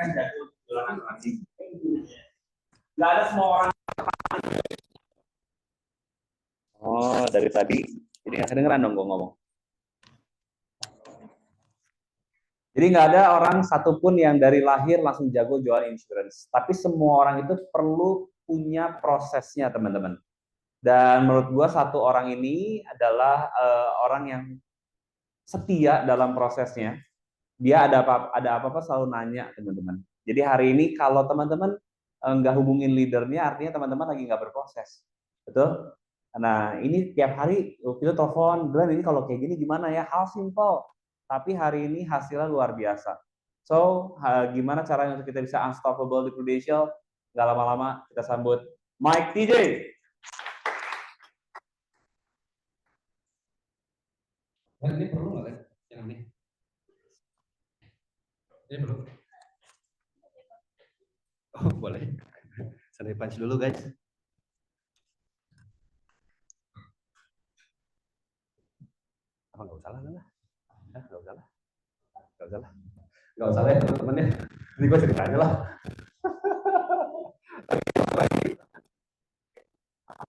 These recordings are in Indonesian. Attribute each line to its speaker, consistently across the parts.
Speaker 1: kan jago jualan asuransi. Nggak ada semua orang. Oh, dari tadi jadi nggak kedengeran dong gue ngomong. Jadi nggak ada orang satupun yang dari lahir langsung jago jual insurance. Tapi semua orang itu perlu punya prosesnya, teman-teman. Dan menurut gue satu orang ini adalah orang yang setia dalam prosesnya. Dia ada apa-apa selalu nanya, teman-teman. Jadi hari ini kalau teman-teman nggak hubungin leadernya, artinya teman-teman lagi nggak berproses. Betul? Nah, ini tiap hari kita telepon, Glenn ini kalau kayak gini gimana ya? Hal simple. Tapi hari ini hasilnya luar biasa. So, gimana caranya untuk kita bisa unstoppable di Prudential? Nggak lama-lama, kita sambut Mike TJ.
Speaker 2: Ini perlu nggak kan? Yang ini? Ini perlu? Oh, boleh. Saya punch dulu, guys. Apa nggak usah lah? Nggak usah lah. Nggak usah lah ya teman-teman ya. Ini gue cerita aja lah.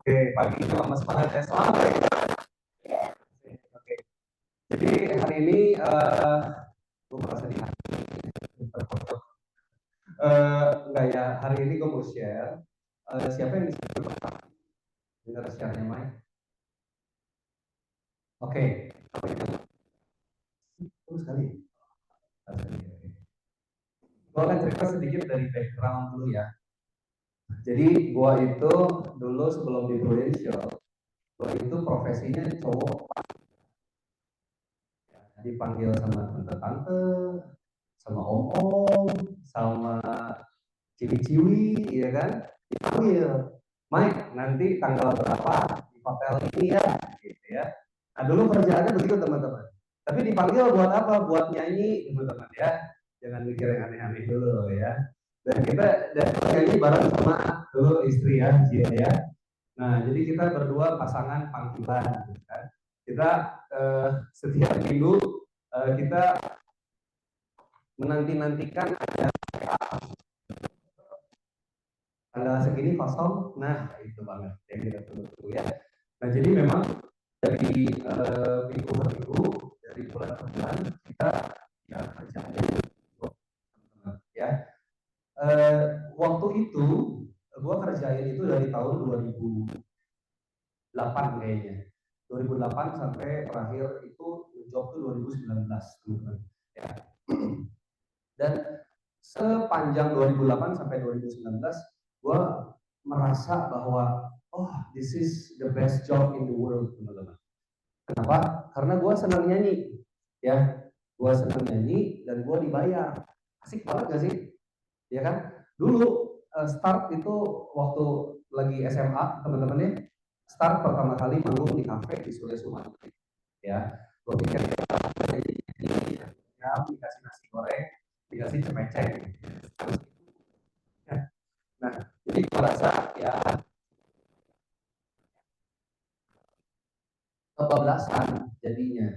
Speaker 2: Oke, pagi sama semangat ya. Selamat pagi. Oke. Jadi hari ini gue merasa di enggak ya, hari ini gue mau share. Siapa yang bisa dengar share-nya, Mike? Oke. Terus kali. Gue akan cerita sedikit dari background dulu ya. Jadi gue itu dulu sebelum di Prudential, gue itu profesinya cowok. Dipanggil sama tante-tante, sama om-om, sama ciwi-ciwi, ya kan? Dipanggil, Mike, nanti tanggal berapa di hotel ini ya, gitu ya. Nah dulu kerjaannya begitu teman-teman. Tapi dipanggil buat apa? Buat nyanyi, teman-teman ya. Jangan mikir yang aneh-aneh dulu ya. Dan kita nyanyi bareng sama dulu istri ya, Cia ya. Nah jadi kita berdua pasangan panggilan, gitu kan. Kita setiap minggu kita menanti-nantikan tanggal segini kosong, nah itu banget yang kita tunggu ya. Nah jadi memang dari minggu ke minggu, dari bulan ke bulan kita ya kerjanya ya. Waktu itu gua kerjain itu dari tahun 2008 kayaknya. 2008 sampai terakhir itu job tuh 2019 teman-teman ya. Dan sepanjang 2008 sampai 2019 gue merasa bahwa oh this is the best job in the world teman-teman. Kenapa? Karena gue senang nyanyi ya, gue senang nyanyi dan gue dibayar. Asik banget gak sih? Ya kan? Dulu start itu waktu lagi SMA teman-teman ya, start pertama kali manggung di kafe di Surya Sumatera ya. Gue pikir ya dikasih nasi goreng, dikasih cepecek. Nah, jadi gue rasa ya kebablasan jadinya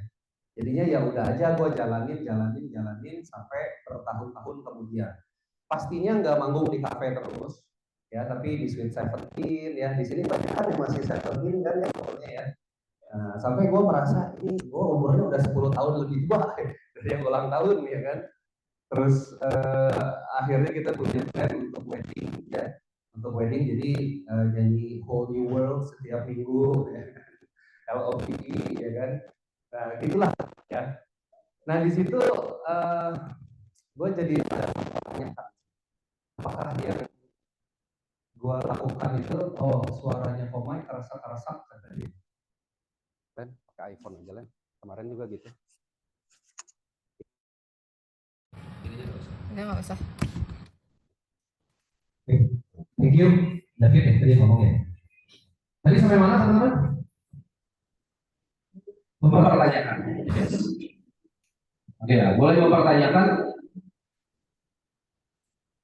Speaker 2: ya udah aja gue jalanin sampai bertahun-tahun kemudian. Pastinya nggak manggung di kafe terus ya, tapi di Sweet Seventeen ya, di sini banyak kan yang masih Seventeen kan ya pokoknya ya. Nah, sampai gue merasa ini gue umurnya udah 10 tahun lebih tua dari yang ulang tahun ya kan. Terus akhirnya kita punya plan untuk wedding ya, jadi nyanyi Whole New World setiap minggu ya. LOPE ya kan. Nah gitulah ya. Nah di situ gue jadi tanya apakah yang gue lakukan itu suaranya kok Mike kerasa kata dia. Kan pakai iPhone aja lah. Kemarin juga gitu.
Speaker 3: Nggak usah.
Speaker 2: Thank you, David ya tadi ngomong ya. Tadi sampai mana teman-teman? Mempertanyakan. Oke, nah, boleh mempertanyakan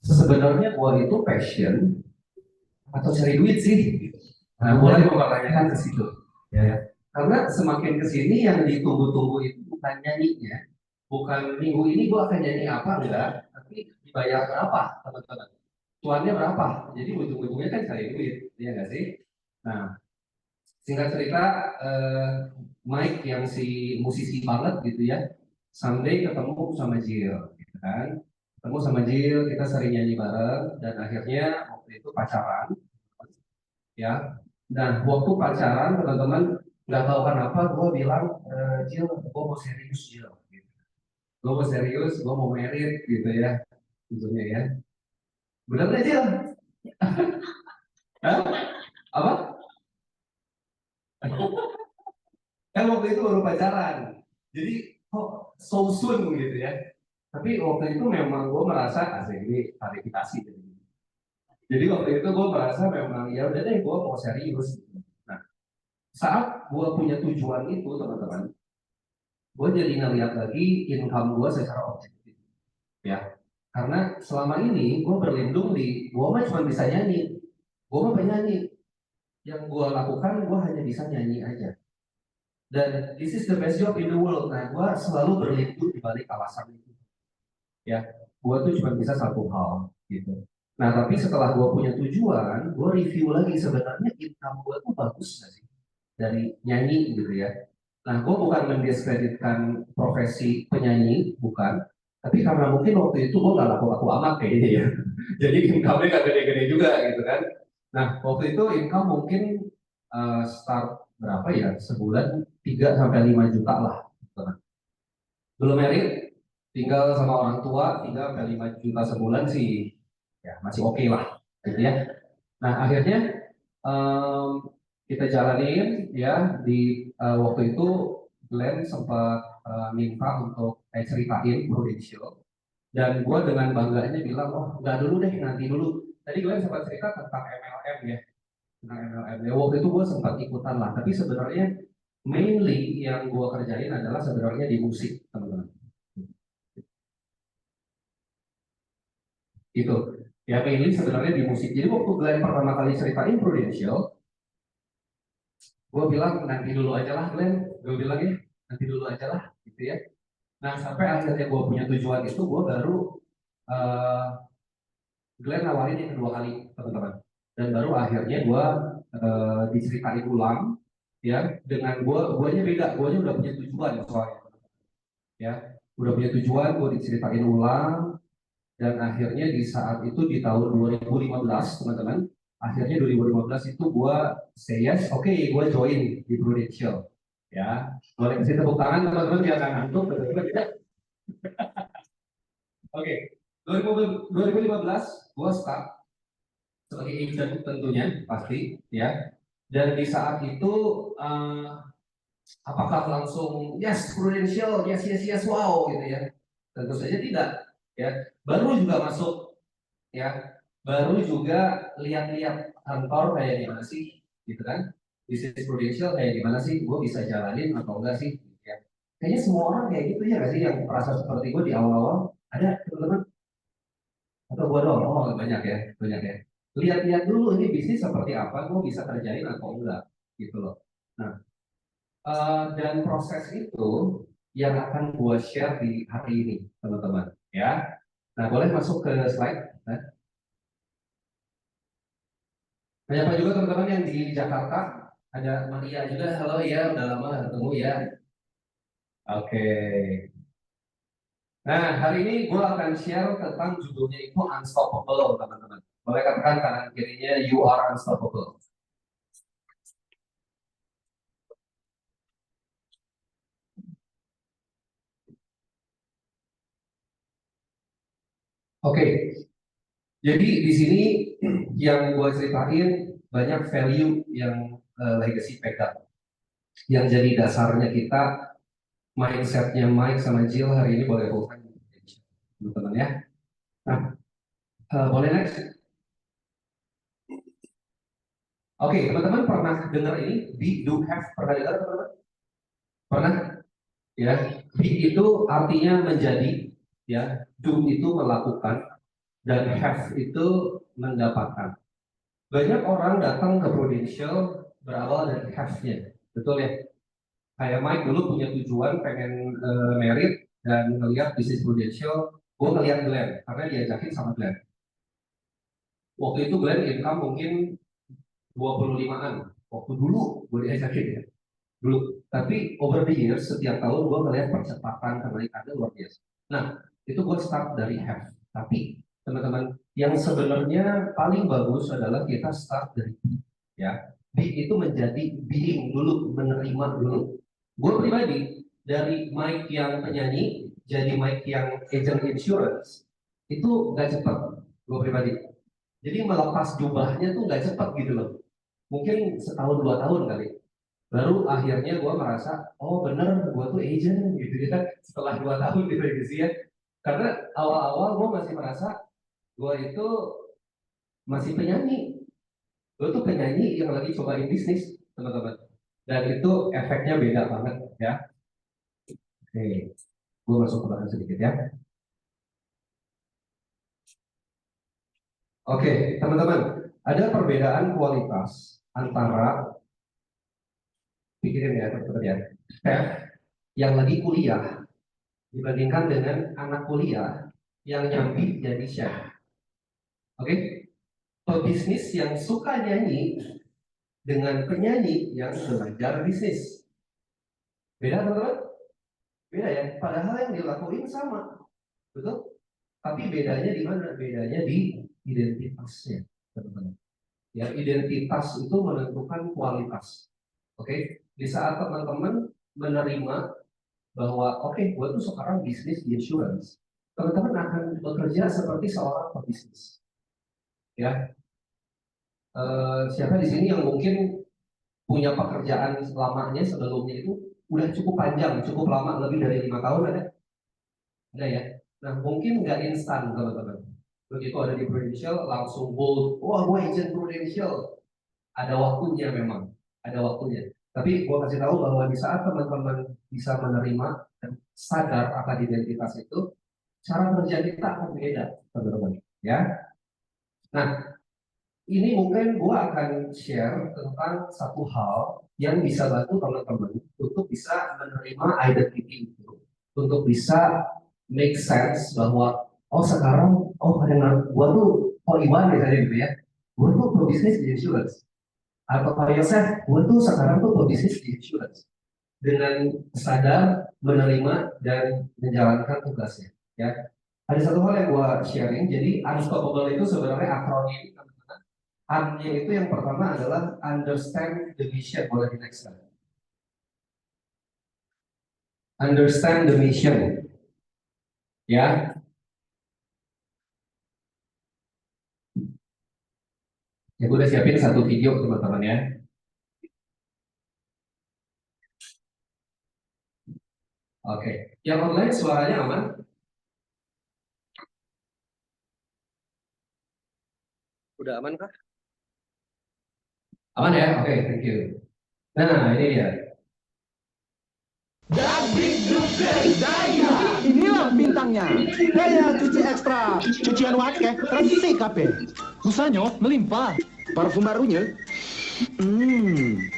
Speaker 2: sebenarnya gua itu passion atau cari duit sih? Nah, boleh mempertanyakan ke situ. Ya. Karena semakin kesini yang ditunggu-tunggu itu bukan nyanyinya, bukan minggu ini gua akan nyanyi apa enggak, tapi dibayar berapa teman-teman, cuannya berapa, jadi ujung-ujungnya kan cari duit, ya nggak sih? Nah, singkat cerita, Mike yang si musisi banget gitu ya, someday ketemu sama Jill, gitu kan? Ketemu sama Jill, kita sering nyanyi bareng, dan akhirnya waktu itu pacaran, ya. Dan waktu pacaran teman-teman, nggak tahu kenapa gue bilang, Jill, gue mau serius Jill, gitu. Gue mau serius, gue mau merit gitu ya, tentunya ya. Benar nggak Jill? Hah? Apa? Kan waktu itu baru pacaran, jadi kok so soon gitu ya. Tapi waktu itu memang gue merasa asik ini klarifikasi gitu. Jadi waktu itu gue merasa memang ya udah deh gue mau serius. Nah, saat gue punya tujuan itu teman-teman, gue jadi ngeliat lagi income gue secara objektif, ya. Karena selama ini gue berlindung di, gue mah cuma bisa nyanyi, gue mah penyanyi. Yang gue lakukan gue hanya bisa nyanyi aja. Dan this is the best job in the world. Nah, gue selalu berlindung di balik alasan itu. Ya, gue tuh cuma bisa satu hal gitu. Nah, tapi setelah gue punya tujuan, gue review lagi sebenarnya income gue tuh bagus nggak sih dari nyanyi gitu ya. Nah, gue bukan mendiskreditkan profesi penyanyi, bukan. Tapi karena mungkin waktu itu gue nggak laku-laku amat kayaknya ya. Jadi income-nya nggak gede-gede juga gitu kan. Nah, waktu itu income mungkin start berapa ya? Sebulan 3 sampai 5 juta lah. Gitu kan. Belum merit, tinggal sama orang tua 3 sampai 5 juta sebulan sih ya masih oke lah gitu ya. Nah, akhirnya kita jalanin ya di waktu itu Glenn sempat minta untuk ceritain Prudential, dan gue dengan bangganya bilang, oh nggak dulu deh, nanti dulu. Tadi Glenn sempat cerita tentang MLM ya, tentang MLM ya. Waktu itu gue sempat ikutan lah, tapi sebenarnya mainly yang gue kerjain adalah sebenarnya di musik teman-teman. Itu ya mainly sebenarnya di musik. Jadi waktu Glenn pertama kali ceritain Prudential, gue bilang nanti dulu aja lah Glenn, gue bilang ya nanti dulu aja lah gitu ya. Nah, sampai akhirnya gue punya tujuan itu, gue baru uh, Glenn nawarin yang kedua kali teman-teman, dan baru akhirnya gue diceritain ulang ya, dengan guanya beda, guanya udah punya tujuan soalnya ya, udah punya tujuan, gue diceritain ulang. Dan akhirnya di saat itu di tahun 2015 teman-teman, akhirnya 2015 itu gue say yes, oke, gue join di Prudential ya. Boleh kasih tepuk tangan teman-teman biar nggak ngantuk. Oke, 2015 gue start sebagai agent tentunya pasti ya. Dan di saat itu apakah langsung yes Prudential, yes yes yes wow gitu ya? Tentu saja tidak ya. Baru juga masuk ya, baru juga lihat-lihat kantor kayak gimana sih gitu kan, bisnis Prudential kayak gimana sih, gue bisa jalanin atau enggak sih ya. Kayaknya semua orang kayak gitu ya nggak sih, yang merasa seperti gue di awal-awal. Ada teman-teman atau gue doang? Oh banyak ya, banyak ya. Lihat-lihat dulu ini bisnis seperti apa, gue bisa kerjain atau enggak gitu loh. Nah, dan proses itu yang akan gue share di hari ini teman-teman ya. Nah, boleh masuk ke slide. Nah, banyak juga teman-teman yang di Jakarta. Ada Maria juga, halo ya, udah lama gak ketemu ya. Oke. Nah, hari ini gue akan share tentang judulnya itu Unstoppable, teman-teman. Boleh katakan kanan kirinya, you are unstoppable. Oke, jadi di sini yang gue ceritain banyak value yang legacy pegang, yang jadi dasarnya kita, mindsetnya Mike sama Jill hari ini boleh bukan, teman-teman ya. Nah, boleh next. Oke, teman-teman pernah dengar ini be, do, have, pernah dengar teman-teman? Pernah? Ya, be itu artinya menjadi, ya, do itu melakukan, dan have itu mendapatkan. Banyak orang datang ke Prudential berawal dari have-nya, betul ya? Kayak Mike dulu punya tujuan pengen merit dan melihat bisnis Prudential, gue ngeliat Glenn, karena diajakin sama Glenn. Waktu itu Glenn income mungkin 25-an, waktu dulu gue diajakin ya. Dulu, tapi over the years, setiap tahun gue ngeliat percepatan kenaikannya luar biasa. Nah, itu gue start dari have. Tapi, teman-teman, yang sebenarnya paling bagus adalah kita start dari be, ya. Be itu menjadi being dulu, menerima dulu. Gue pribadi, dari Mike yang penyanyi, jadi Mike yang agent insurance, itu gak cepat, gue pribadi. Jadi melepas jubahnya tuh gak cepat gitu loh. Mungkin setahun 2 tahun kali. Baru akhirnya gue merasa, oh bener, gue tuh agent gitu ya. Setelah 2 tahun di revisi ya. Karena awal-awal gue masih merasa gue itu masih penyanyi. Gue tuh penyanyi yang lagi cobain bisnis, teman-teman. Dan itu efeknya beda banget ya. Oke, gue masuk ke belakang sedikit ya. Oke, teman-teman, ada perbedaan kualitas antara, pikirin ya teman-teman ya, chef yang lagi kuliah dibandingkan dengan anak kuliah yang nyambi jadi chef. Oke, pebisnis yang suka nyanyi dengan penyanyi yang belajar bisnis. Beda teman-teman? Beda ya, padahal yang dilakuin sama, betul? Tapi bedanya di mana? Bedanya di identitasnya, teman-teman. Ya, identitas itu menentukan kualitas. Oke, di saat teman-teman menerima bahwa oke, gue tuh sekarang bisnis di insurance, teman-teman akan bekerja seperti seorang pebisnis. Ya, siapa di sini yang mungkin punya pekerjaan lamanya sebelumnya itu udah cukup panjang, cukup lama, lebih dari 5 tahun ada? Ada ya. Nah, mungkin nggak instan teman-teman. Begitu ada di Prudential langsung bold, wah gue agent Prudential. Ada waktunya memang, ada waktunya. Tapi gue kasih tahu bahwa di saat teman-teman bisa menerima dan sadar akan identitas itu, cara kerja kita akan beda, teman-teman. Ya. Nah, ini mungkin gue akan share tentang satu hal yang bisa bantu teman-teman untuk bisa menerima identity itu, untuk bisa make sense bahwa oh sekarang kadang gue tuh Iwan misalnya gitu ya, gue tuh berbisnis di insurance, atau Pak Yosef, gue tuh sekarang tuh berbisnis di insurance, dengan sadar menerima dan menjalankan tugasnya. Ya, ada satu hal yang gue sharing. Jadi unstoppable itu sebenarnya akronim. A-nya itu yang pertama adalah understand the mission. Boleh di next slide. Understand the mission. Ya. Ya, gue udah siapin satu video teman-teman ya. Oke. Yang online suaranya aman? Udah aman kah? Aman ya? Oke, thank you. Nah, ini dia.
Speaker 3: Inilah bintangnya. Gaya cuci ekstra. Cucian wake, resik kape. Busanya melimpah. Parfum barunya.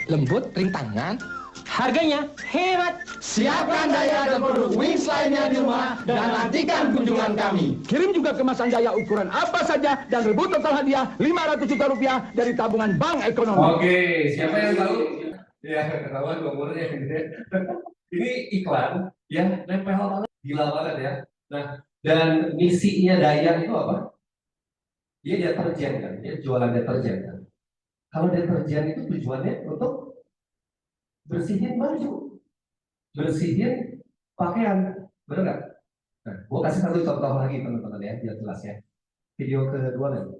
Speaker 3: Lembut, ring tangan. Harganya hemat. Siapkan daya dan produk Wings lainnya di rumah dan nantikan kunjungan kami. Kirim juga kemasan daya ukuran apa saja dan rebut total hadiah 500 juta rupiah dari tabungan Bank Ekonomi.
Speaker 2: Oke, siapa yang tahu? Ya, ketahuan umurnya. Ini iklan ya, nempel banget, gila banget ya. Nah, dan misinya Daya itu apa? Dia deterjen kan, dia jualan deterjen kan. Kalau deterjen itu tujuannya untuk bersihin baju, bersihin pakaian, benar nggak? Nah, gue kasih satu contoh lagi teman-teman ya, biar jelas ya. Video kedua lagi.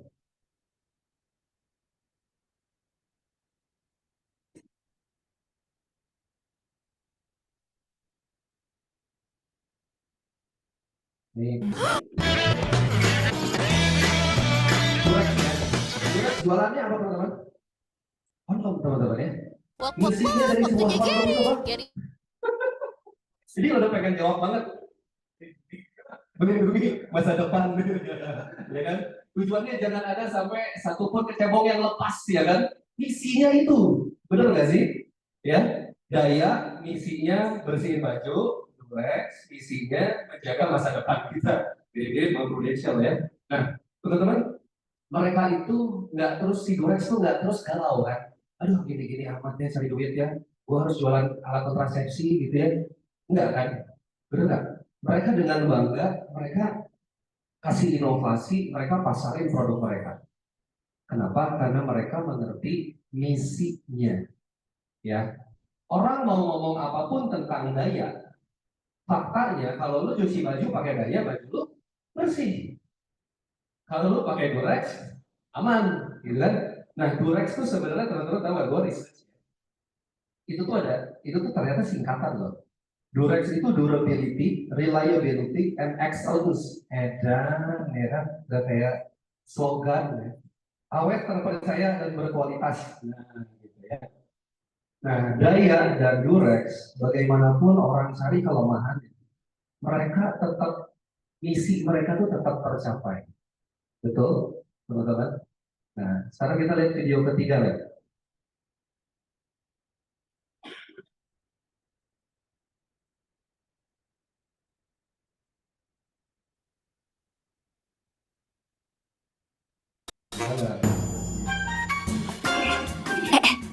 Speaker 2: Ini jualannya apa teman-teman? Kondom teman-teman ya. Misinya dari semua kondom itu apa? Jadi udah pengen jawab banget. Melindungi masa depan, ya kan? Tujuannya jangan ada sampai satupun kecebong yang lepas, ya kan? Misinya itu, benar nggak sih? Ya, Daya misinya bersihin baju, relax, misinya menjaga masa depan kita. Mirip-mirip sama Prudential ya. Nah, teman-teman, mereka itu nggak terus, si Durex tuh nggak terus galau kan. Aduh, gini-gini amatnya cari duit ya. Gua harus jualan alat kontrasepsi gitu ya. Enggak kan? Benar nggak? Mereka dengan bangga, mereka kasih inovasi, mereka pasarin produk mereka. Kenapa? Karena mereka mengerti misinya. Ya, orang mau ngomong apapun tentang daya, faktanya kalau lu cuci baju pakai daya, baju lu bersih. Kalau lu pakai Durex, aman, gitu kan? Nah, Durex tuh sebenarnya teman-teman tahu nggak? Gue research. Itu tuh ternyata singkatan loh. Durex itu durability, reliability, and excellence. Edan, ya kan? Udah kayak slogan ya. Awet, terpercaya, dan berkualitas. Nah, gitu ya. Nah, daya dan Durex, bagaimanapun orang cari kelemahan, mereka tetap, misi mereka tuh tetap tercapai. Betul, teman-teman? Nah, sekarang kita lihat video ketiga ya.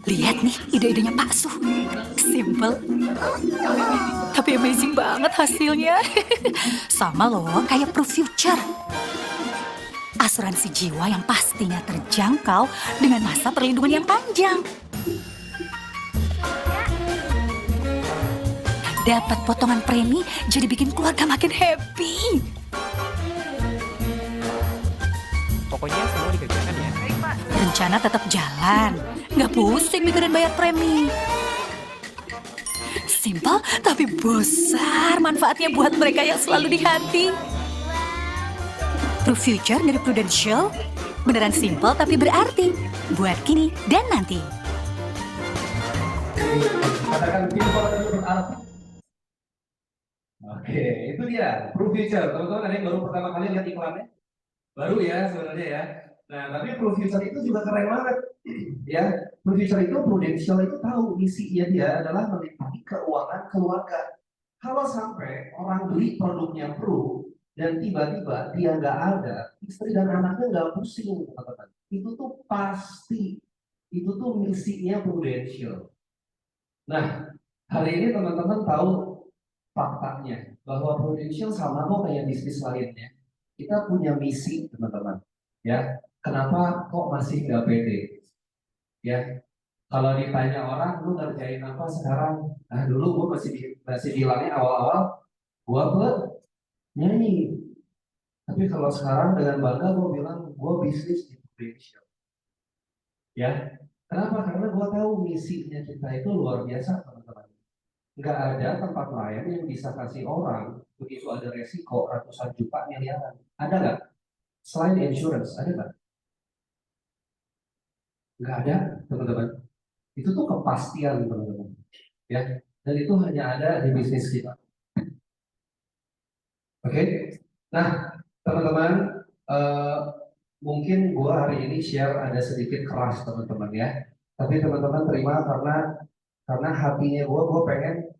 Speaker 4: Lihat nih ide-idenya Pak Su. Simple. Tapi amazing banget hasilnya. Sama loh kayak Pro Future. Asuransi jiwa yang pastinya terjangkau dengan masa perlindungan yang panjang. Dapat potongan premi jadi bikin keluarga makin happy.
Speaker 5: Pokoknya semua dikerjakan ya.
Speaker 4: Rencana tetap jalan, nggak pusing mikirin bayar premi. Simpel tapi besar manfaatnya buat mereka yang selalu di hati. Pro Future dari Prudential, beneran simpel tapi berarti buat kini dan nanti.
Speaker 2: Katakan simpel tapi berarti. Oke, itu dia Pro Future. Teman-teman ada yang baru pertama kali lihat iklannya? Baru ya sebenarnya ya. Nah, tapi Pro Future itu juga keren banget. Ya, Pro Future itu Prudential itu tahu misinya dia adalah menikmati keuangan keluarga. Kalau sampai orang beli produknya Pro dan tiba-tiba dia nggak ada, istri dan anaknya nggak pusing, teman-teman. Itu tuh pasti, itu tuh misinya Prudential. Nah, hari ini teman-teman tahu faktanya bahwa Prudential sama kok kayak bisnis lainnya. Kita punya misi, teman-teman. Ya, kenapa kok masih nggak pede? Ya, kalau ditanya orang, lu ngerjain apa sekarang? Nah, dulu gue masih bilangnya awal-awal, gue nyanyi. Tapi kalau sekarang dengan bangga gue bilang, gue bisnis di Prudential. Ya, kenapa? Karena gue tahu misinya kita itu luar biasa, teman-teman. Nggak ada tempat lain yang bisa kasih orang begitu ada resiko ratusan juta miliaran. Ada nggak? Selain insurance, ada nggak? Nggak ada, teman-teman. Itu tuh kepastian, teman-teman. Ya, dan itu hanya ada di bisnis kita. Oke? Nah, teman-teman, mungkin gua hari ini share ada sedikit keras, teman-teman ya. Tapi teman-teman terima karena hatinya gua pengen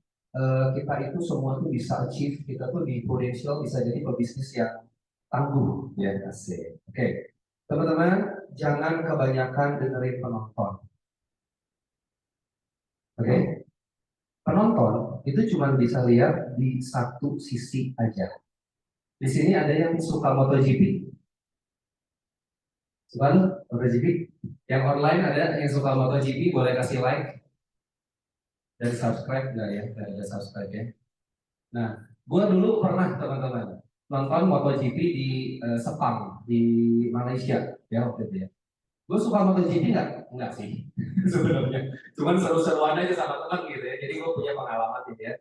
Speaker 2: kita itu semua tuh bisa achieve, kita tuh di Prudential bisa jadi pebisnis yang tangguh, ya asik. Oke, teman-teman jangan kebanyakan dengerin penonton. Oke, penonton itu cuma bisa lihat di satu sisi aja. Di sini ada yang suka MotoGP, suka lu MotoGP? Yang online ada yang suka MotoGP, boleh kasih like dan subscribe nggak ya? Nggak ada subscribe ya. Nah, gue dulu pernah teman-teman nonton MotoGP di Sepang, di Malaysia ya waktu itu ya. Gue suka MotoGP nggak? Nggak sih sebenarnya. Cuman seru-seruan aja sama teman gitu ya. Jadi gue punya pengalaman gitu ya.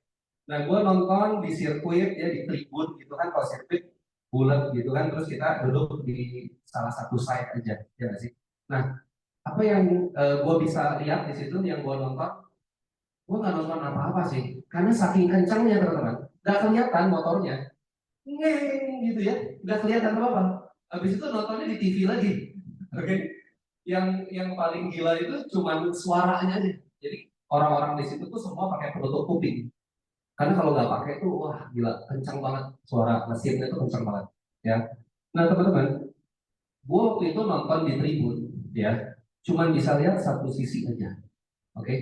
Speaker 2: Nah, gue nonton di sirkuit ya, di tribun gitu kan, kalau sirkuit bulat gitu kan, terus kita duduk di salah satu side aja, ya nggak sih? Nah, apa yang gue bisa lihat di situ yang gue nonton? Gue nggak nonton apa-apa sih, karena saking kencangnya teman-teman, nggak kelihatan motornya, ngeng gitu ya, nggak kelihatan apa-apa. Habis itu nontonnya di TV lagi, oke? Yang paling gila itu cuma suaranya aja. Jadi orang-orang di situ tuh semua pakai penutup kuping, karena kalau nggak pakai tuh wah gila, kencang banget suara mesinnya tuh kencang banget. ya. Nah teman-teman, gue waktu itu nonton di tribun, ya, cuman bisa lihat satu sisi aja, oke?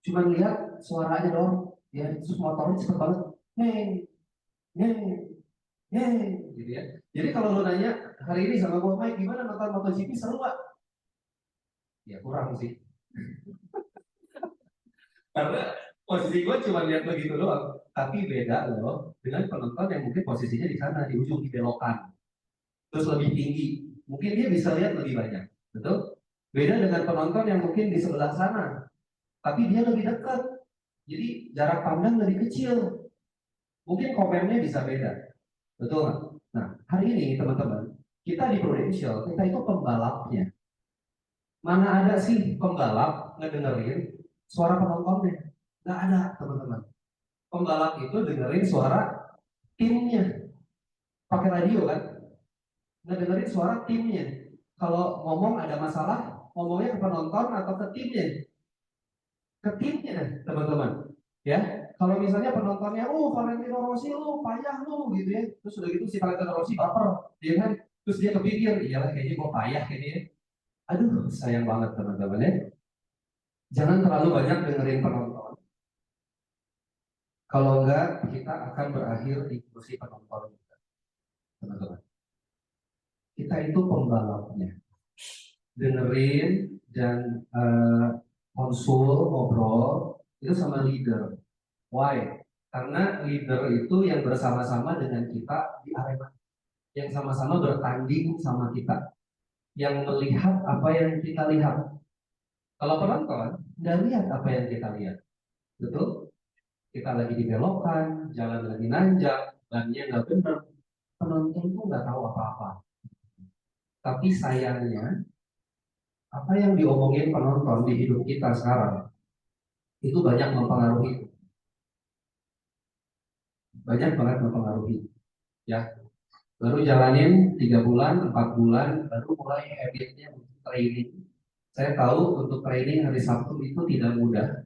Speaker 2: Cuman lihat suaranya dong, ya, terus motornya cepet banget, neng, neng, neng, gitu ya. Jadi kalau lo nanya hari ini sama gue, Mike, gimana nonton MotoGP, seru gak? Ya kurang sih. Karena posisi gue cuma lihat begitu doang, tapi beda loh dengan penonton yang mungkin posisinya di sana di ujung di belokan, terus lebih tinggi, mungkin dia bisa lihat lebih banyak, betul? Beda dengan penonton yang mungkin di sebelah sana, tapi dia lebih dekat, jadi jarak pandang lebih kecil, mungkin komennya bisa beda, betul nggak? Nah hari ini teman-teman, kita di Prudential, kita itu pembalapnya. Mana ada sih pembalap ngedengerin suara penontonnya? Nggak ada teman-teman. Pembalap itu dengerin suara timnya, pakai radio kan, ngedengerin suara timnya. Kalau ngomong ada masalah, ngomongnya ke penonton atau ke timnya? Ke timnya teman-teman. Ya, kalau misalnya penontonnya, Valentino Rossi lu payah lu gitu ya, terus udah gitu si Valentino Rossi baper, dia kan, terus dia kepikir, iyalah kayaknya gue payah kayaknya. Aduh sayang banget teman-teman ya. Jangan terlalu banyak dengerin penonton. Kalau enggak, kita akan berakhir di kursi penonton, teman-teman. Kita itu pembalapnya. Dengerin dan konsul, ngobrol, itu sama leader. Why? Karena leader itu yang bersama-sama dengan kita di arena. Yang sama-sama bertanding sama kita. Yang melihat apa yang kita lihat. Kalau penonton, nggak lihat apa yang kita lihat. Betul? Kita lagi di belokan, jalan lagi nanjak, bannya nggak bener, penonton tuh nggak tahu apa-apa. Tapi sayangnya, apa yang diomongin penonton di hidup kita sekarang itu banyak mempengaruhi, banyak banget mempengaruhi. Ya, baru jalanin 3 bulan, 4 bulan, baru mulai habitnya untuk training. Saya tahu untuk training hari Sabtu itu tidak mudah,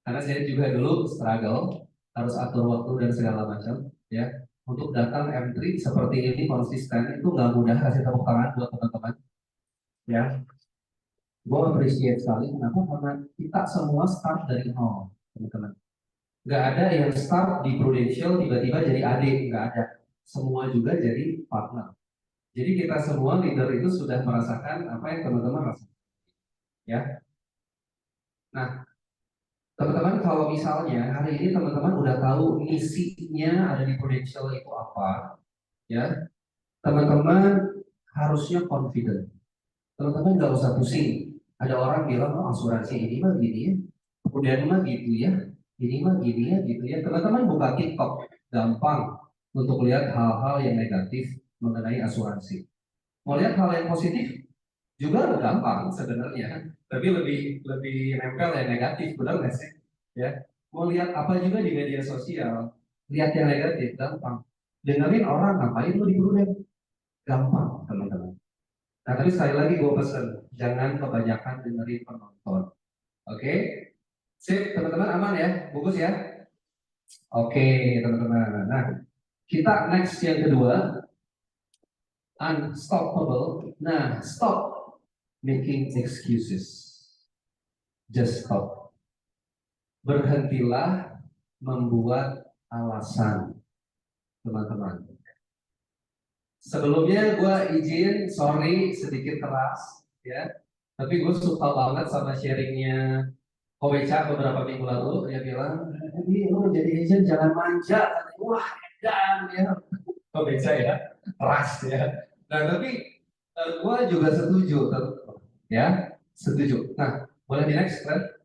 Speaker 2: karena saya juga dulu struggle, harus atur waktu dan segala macam, ya. Untuk datang M3 seperti ini konsisten itu nggak mudah, kasih tepuk tangan buat teman-teman, ya. Gue appreciate sekali, kenapa? Karena kita semua start dari nol, teman-teman. Nggak ada yang start di Prudential tiba-tiba jadi adik, nggak ada. Semua juga jadi partner. Jadi kita semua leader itu sudah merasakan apa yang teman-teman rasakan, ya. Nah, teman-teman, kalau misalnya hari ini teman-teman udah tahu misinya ada di Prudential itu apa, ya, teman-teman harusnya confident. Teman-teman nggak usah pusing. Ada orang bilang, asuransi ini mah gini ya, kemudian mah gitu ya, ini mah gini ya, gitu ya. Teman-teman buka TikTok, gampang untuk lihat hal-hal yang negatif mengenai asuransi. Mau lihat hal yang positif juga gampang sebenarnya, tapi lebih nempel yang negatif, benar nggak sih? Ya, mau lihat apa juga di media sosial, lihat yang negatif gampang. Dengerin orang ngapain lu di Prudent, gampang teman-teman. Nah tapi sekali lagi gue pesen, jangan kebanyakan dengerin penonton. Oke, sip teman-teman, aman ya, bagus ya. Oke teman-teman. Nah kita next yang kedua, unstoppable. Nah stop making excuses. Just stop. Berhentilah membuat alasan, teman-teman. Sebelumnya gue izin, sorry sedikit keras, ya. Tapi gue suka banget sama sharingnya Koweca beberapa minggu lalu. Dia bilang, ini lu jadi agent jangan manja. Wah, edan ya. Koweca ya, keras ya. Nah tapi gue juga setuju, ya, setuju. Nah, boleh di next slide.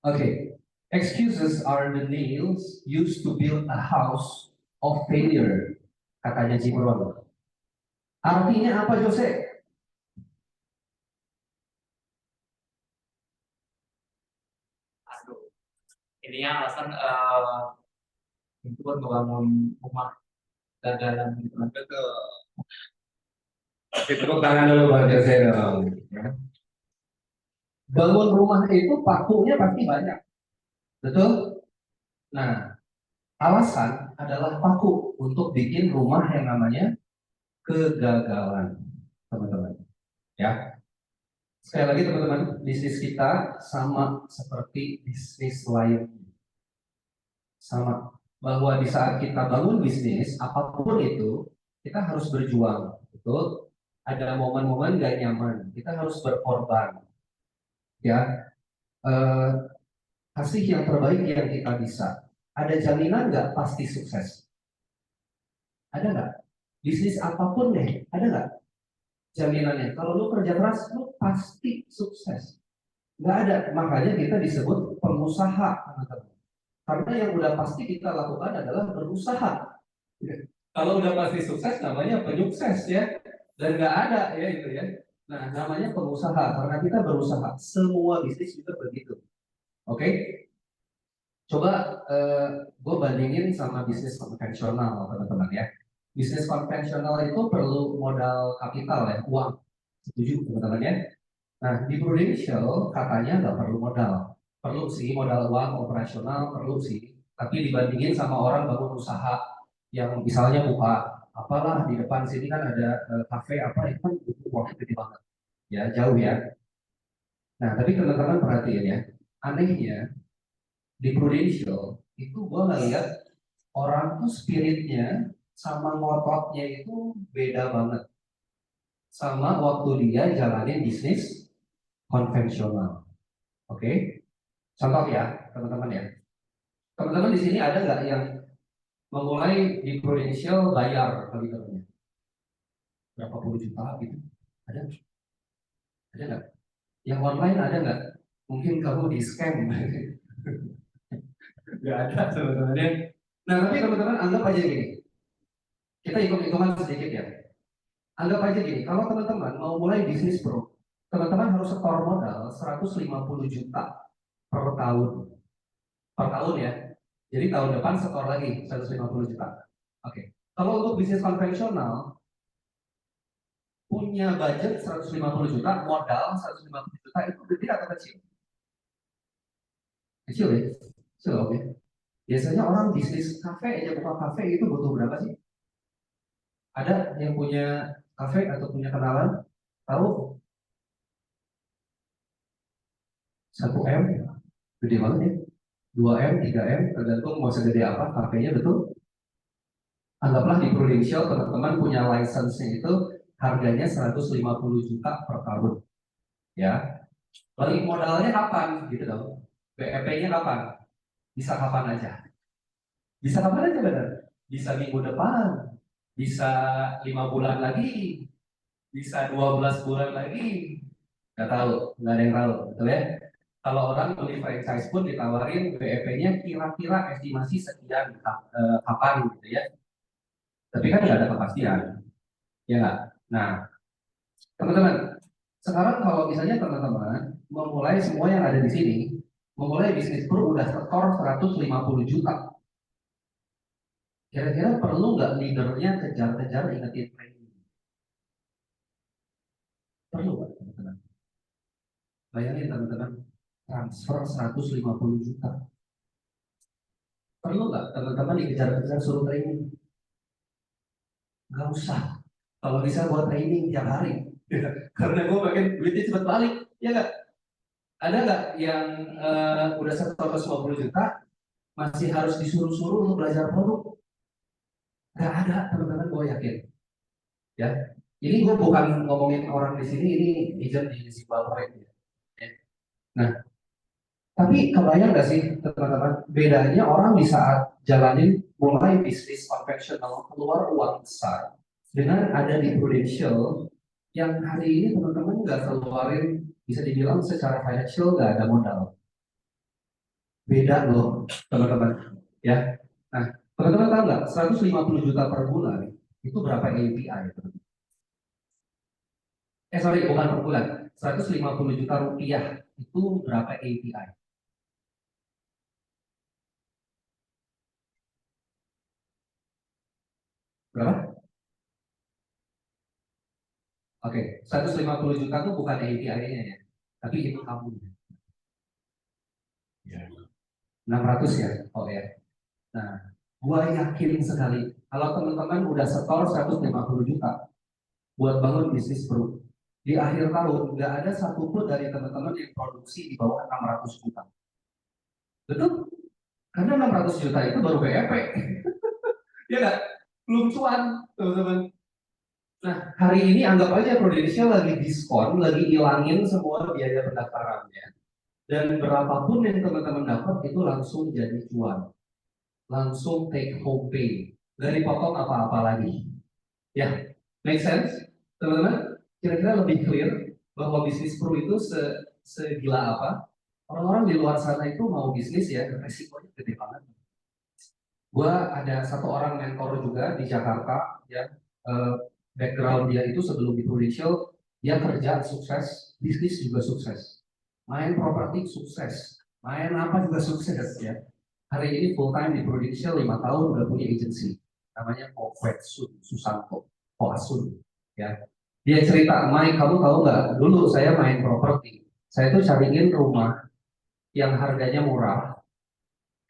Speaker 2: Okay, excuses are the nails used to build a house of failure, katanya Jim Rohn. Artinya apa, Jose?
Speaker 5: Aduh, ini ya alasan itu buat membangun rumah dan gitu.
Speaker 2: Tepuk tangan dulu buat Jose dong. Bangun rumah itu pakunya pasti banyak, betul? Nah, alasan adalah paku untuk bikin rumah yang namanya kegagalan, teman-teman. Ya, sekali lagi teman-teman, bisnis kita sama seperti bisnis lain, sama bahwa di saat kita bangun bisnis apapun itu kita harus berjuang, betul. Ada momen-momen gak nyaman, kita harus berkorban, ya. Kasih yang terbaik yang kita bisa. Ada jaminan nggak pasti sukses? Ada nggak? Bisnis apapun deh, ada nggak jaminannya? Kalau lu kerja keras, lu pasti sukses. Nggak ada. Makanya kita disebut pengusaha, teman-teman. Karena yang udah pasti kita lakukan adalah berusaha. Kalau udah pasti sukses, namanya penyukses ya. Dan nggak ada ya itu ya. Nah, namanya pengusaha karena kita berusaha. Semua bisnis juga begitu. Oke? Coba gue bandingin sama bisnis konvensional, teman-teman ya. Bisnis konvensional itu perlu modal kapital ya, uang. Setuju teman-teman ya? Nah, di Prudential katanya nggak perlu modal. Perlu sih modal uang operasional, perlu sih. Tapi dibandingin sama orang bangun usaha yang misalnya buka apalah di depan sini kan ada kafe apa, itu kan butuh uangnya gede banget. Ya, jauh ya. Nah, tapi teman-teman perhatiin ya. Anehnya, di Prudential itu gue ngeliat orang tuh spiritnya sama ngototnya itu beda banget sama waktu dia jalanin bisnis konvensional. Oke, contoh ya teman-teman ya. Teman-teman di sini ada nggak yang memulai di Prudential bayar kapitalannya berapa puluh juta gitu? Ada? Ada nggak? Yang online ada nggak? Mungkin kamu di scam. Nggak ada sebenarnya. Nah, tapi teman-teman anggap aja gini. Kita hitung-hitungan sedikit ya. Anggap aja gini, kalau teman-teman mau mulai bisnis bro, teman-teman harus setor modal 150 juta per tahun. Per tahun ya. Jadi tahun depan setor lagi 150 juta. Oke. Kalau untuk bisnis konvensional, punya budget 150 juta, modal 150 juta itu gede atau kecil? Kecil ya? Kecil, oke. Biasanya orang bisnis kafe aja, buka kafe itu butuh berapa sih? Ada yang punya kafe atau punya kenalan? Tahu? 1 M, gede banget ya. 2 M, 3 M, tergantung mau segede apa kafenya, betul? Anggaplah di Prudential teman-teman punya license-nya itu harganya 150 juta per tahun. Ya. Balik modalnya kapan? Gitu dong. BEP-nya kapan? Bisa kapan aja. Bisa kapan aja benar. Bisa minggu depan, bisa 5 bulan lagi, bisa 12 bulan lagi. Nggak tahu, nggak ada yang tahu, betul ya? Kalau orang beli franchise pun ditawarin BEP-nya kira-kira estimasi sekian kapan gitu ya. Tapi kan nggak ada kepastian, ya nggak? Nah, teman-teman, sekarang kalau misalnya teman-teman memulai semua yang ada di sini, memulai bisnis pro udah setor 150 juta. Kira-kira perlu nggak leadernya kejar-kejar ingetin training? Perlu nggak teman-teman? Bayangin teman-teman, transfer 150 juta. Perlu nggak teman-teman dikejar-kejar suruh training? Nggak usah. Kalau bisa buat training tiap hari. Karena gue pengen duitnya cepat balik, ya nggak? Ada nggak yang udah setor 150 juta masih harus disuruh-suruh untuk belajar produk? Nggak ada, teman-teman, gue yakin. Ya, ini gue bukan ngomongin orang di sini, ini agent di Zimbabwe. Ya. Nah, tapi kebayang nggak sih teman-teman, bedanya orang di saat jalanin mulai bisnis konvensional keluar uang besar dengan ada di Prudential yang hari ini teman-teman nggak keluarin, bisa dibilang secara financial nggak ada modal. Beda loh teman-teman. Ya, nah teman-teman tahu nggak 150 juta per bulan itu berapa API? Sorry, bukan per bulan. 150 juta rupiah itu berapa API? Berapa? Oke, 150 juta itu bukan API-nya ya, tapi itu kamu. Ya. 600 ya? Oh ya. Nah, Gua yakin sekali kalau teman-teman udah setor 150 juta buat bangun bisnis bro, di akhir tahun nggak ada satupun dari teman-teman yang produksi di bawah 600 juta. Betul? Karena 600 juta itu baru BEP. Ya nggak? Belum cuan, teman-teman. Nah, hari ini anggap aja Prudential lagi diskon, lagi hilangin semua biaya pendaftarannya. Dan berapapun yang teman-teman dapat itu langsung jadi cuan. Langsung take home pay. Gak dipotong apa-apa lagi. Ya, make sense? Teman-teman, kira-kira lebih clear bahwa bisnis pro itu segila apa? Orang-orang di luar sana itu mau bisnis ya, resikonya gede banget. Gua ada satu orang mentor juga di Jakarta, ya, background dia itu sebelum di Prudential, dia kerja sukses, bisnis juga sukses, main properti sukses, main apa juga sukses ya. Hari ini full time di Prudential 5 tahun udah punya agency, namanya Susanto, Koasun, ya. Dia cerita, Mike, kamu tahu nggak? Dulu saya main properti, saya tuh cariin rumah yang harganya murah,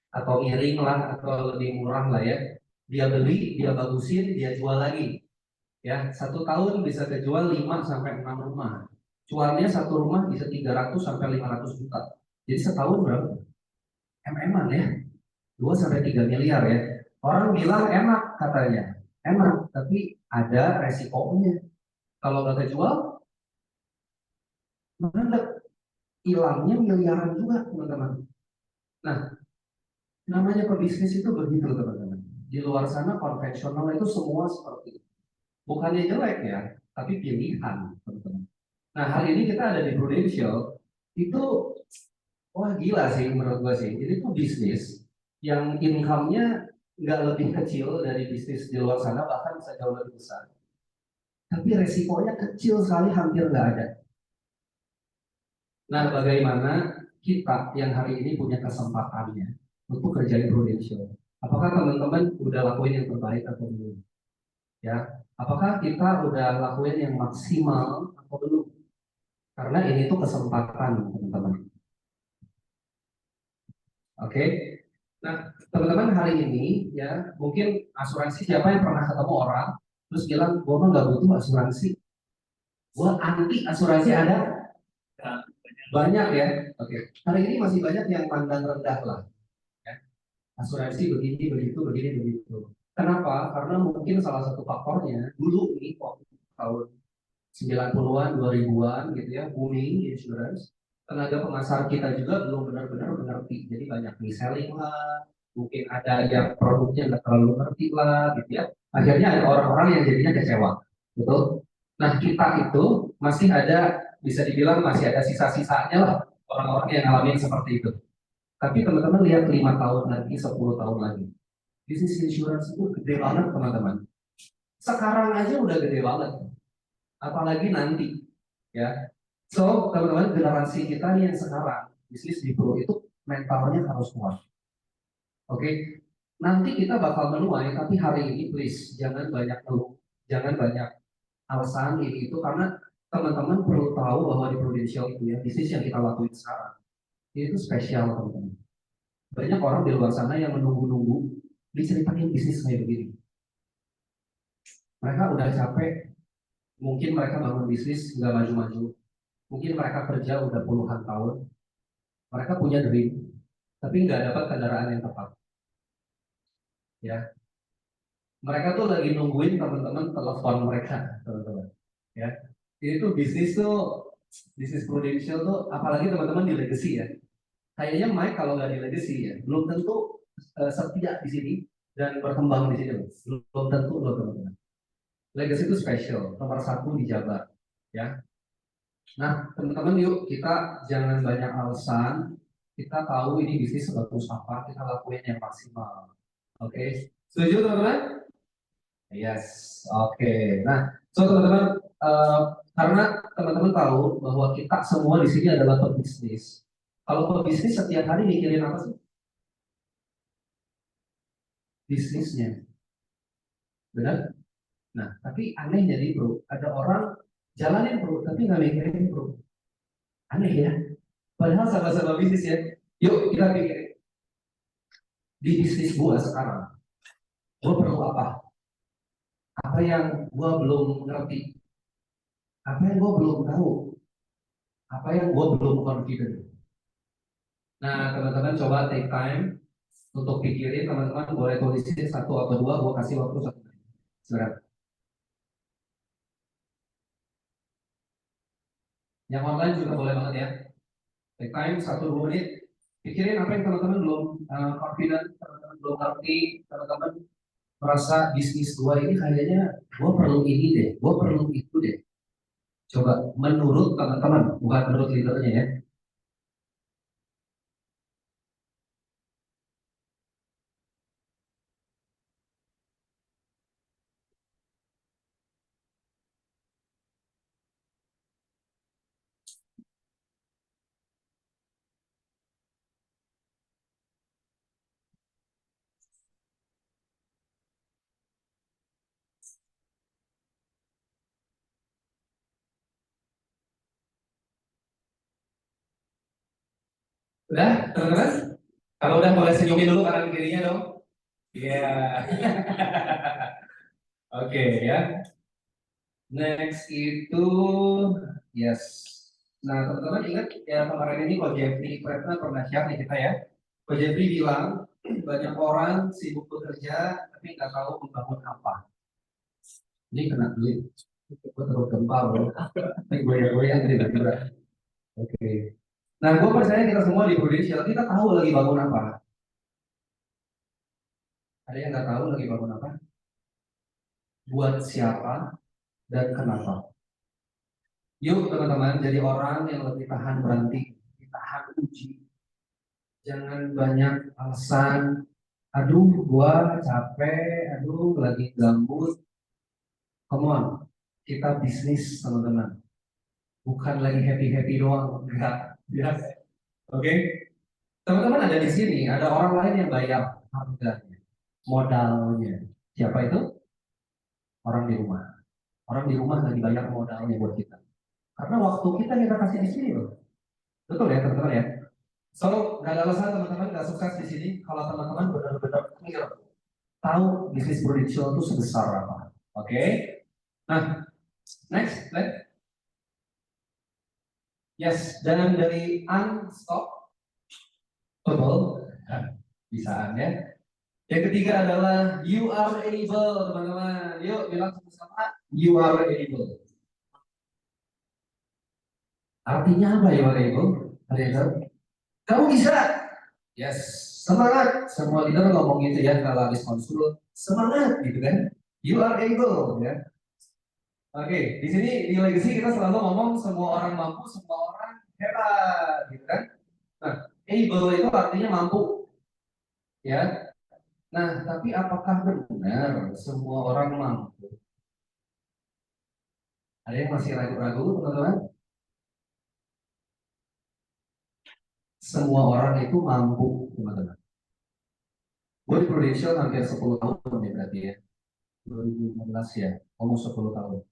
Speaker 2: atau miring lah, atau lebih murah lah ya. Dia beli, dia bagusin, dia jual lagi. Ya, 1 tahun bisa kejual 5 sampai 6 rumah. Cuannya satu rumah bisa 300 sampai 500 juta. Jadi setahun berapa? MM-an ya. 2 sampai 3 miliar ya. Orang bilang enak katanya. Enak, tapi ada resikonya. Kalau nggak kejual, mana hilangnya miliaran juga, teman-teman. Nah, namanya pebisnis itu begitu, teman-teman. Di luar sana konvensional itu semua seperti itu. Bukannya jelek ya, tapi pilihan, teman-teman. Nah, hari ini kita ada di Prudential, itu wah gila sih menurut gua sih. Ini tuh bisnis yang income-nya nggak lebih kecil dari bisnis di luar sana, bahkan bisa jauh lebih besar. Tapi resikonya kecil sekali, hampir nggak ada. Nah, bagaimana kita yang hari ini punya kesempatannya untuk kerjain Prudential? Apakah teman-teman udah lakuin yang terbaik atau belum? Ya, apakah kita udah lakuin yang maksimal atau belum? Karena ini tuh kesempatan, teman-teman. Oke, nah teman-teman hari ini ya mungkin asuransi, siapa yang pernah ketemu orang terus bilang, gue mah nggak butuh asuransi, gue anti asuransi, ada? Banyak ya. Oke, hari ini masih banyak yang pandang rendah lah. Ya. Asuransi begini, begitu, begini, begitu. Kenapa? Karena mungkin salah satu faktornya dulu nih waktu tahun 90-an, 2000-an gitu ya, booming insurance. Tenaga pemasar kita juga belum benar-benar mengerti. Jadi banyak reselling lah, mungkin ada yang produknya nggak terlalu ngerti lah gitu ya. Akhirnya ada orang-orang yang jadinya kecewa. Betul? Nah, kita itu masih ada, bisa dibilang masih ada sisa-sisanya lah orang-orang yang ngalamin seperti itu. Tapi teman-teman lihat 5 tahun lagi, 10 tahun lagi. Bisnis insurance itu gede banget, teman-teman. Sekarang aja udah gede banget. Apalagi nanti. Ya. So, teman-teman, generasi kita nih yang sekarang, bisnis di pro itu mentalnya harus kuat. Oke. Nanti kita bakal menuai, tapi hari ini please jangan banyak ngeluh, jangan banyak alasan ini itu, karena teman-teman perlu tahu bahwa di Prudential itu ya, bisnis yang kita lakuin sekarang itu spesial, teman-teman. Banyak orang di luar sana yang menunggu-nunggu diceritain bisnis kayak begini. Mereka udah capek, mungkin mereka bangun bisnis nggak maju-maju, mungkin mereka kerja udah puluhan tahun, mereka punya dream, tapi nggak dapat kendaraan yang tepat. Ya, mereka tuh lagi nungguin teman-teman telepon mereka, teman-teman. Ya, ini tuh bisnis Prudential tuh, apalagi teman-teman di legacy ya. Kayaknya Mike kalau nggak di legacy ya, belum tentu setia di sini dan berkembang di sini, belum tentu loh teman-teman. Legacy itu spesial, nomor 1 di Jabar, ya. Nah, teman-teman yuk kita jangan banyak alasan. Kita tahu ini bisnis sebagus apa, kita lakuin yang maksimal. Oke, setuju teman-teman? Yes, oke. Nah, so teman-teman, karena teman-teman tahu bahwa kita semua di sini adalah pebisnis. Kalau pebisnis setiap hari mikirin apa sih? Bisnisnya, benar? Nah, tapi aneh jadi bro, ada orang jalanin bro, tapi nggak mikirin bro. Aneh ya. Padahal sama-sama bisnis ya. Yuk kita pikirin. Di bisnis gua sekarang, Apa yang gue belum ngerti? Apa yang gue belum tahu? Apa yang gue belum confident? Nah, teman-teman coba take time untuk pikirin, teman-teman boleh tulisin satu atau dua, gue kasih waktu 1 menit. Sebentar. Yang online juga boleh banget ya. Take time 1-2 menit. Pikirin apa yang teman-teman belum confident, teman-teman belum ngerti, teman-teman merasa bisnis gua ini kayaknya gua perlu ini deh, gua perlu itu deh. Coba menurut teman-teman, bukan menurut leadernya ya. Udah, teman-teman? Kalau udah boleh senyumin dulu kanan kirinya dong. Iya. Oke ya. Next itu yes. Nah, teman-teman ingat ya kemarin ini Coach Jeffrey Kretna pernah share nih kita ya. Coach Jeffrey bilang banyak orang sibuk bekerja tapi nggak tahu membangun apa. Ini kena duit. Gue terus gempa bro. Ini goyang-goyang tiba-tiba. Oke. Nah, gue percaya kita semua di Prudential kita tahu lagi bangun apa. Ada yang nggak tahu lagi bangun apa? Buat siapa dan kenapa? Yuk teman-teman jadi orang yang lebih tahan berhenti, tahan uji. Jangan banyak alasan. Aduh, gua capek. Aduh, lagi gambut. Come on, kita bisnis teman-teman. Bukan lagi happy-happy doang, enggak. Ya. Oke. Teman-teman ada di sini, ada orang lain yang bayar harganya, modalnya. Siapa itu? Orang di rumah. Orang di rumah lagi bayar modalnya buat kita. Karena waktu kita kasih di sini loh. Betul ya teman-teman ya? So, nggak ada alasan teman-teman nggak sukses di sini kalau teman-teman benar-benar clear tahu bisnis Prudential itu sebesar apa. Oke? Nah, next, next. Yes, jangan dari unstoppable, bisaan ya. Yang ketiga adalah you are able, teman-teman. Yuk bilang sama-sama, you are able. Artinya apa you are able? Ada yang tahu? Kamu bisa. Yes, semangat. Semua leader ngomong gitu ya kalau habis konsul. Semangat gitu kan. You are able ya. Oke, di sini di Legacy kita selalu ngomong semua orang mampu, semua orang hebat gitu kan. Nah, able itu artinya mampu. Ya. Nah, tapi apakah benar semua orang mampu? Ada yang masih ragu-ragu, teman-teman? Semua orang itu mampu, teman-teman. Gue di Prudential hampir 10 tahun ya berarti ya. 2015 ya, almost 10 tahun.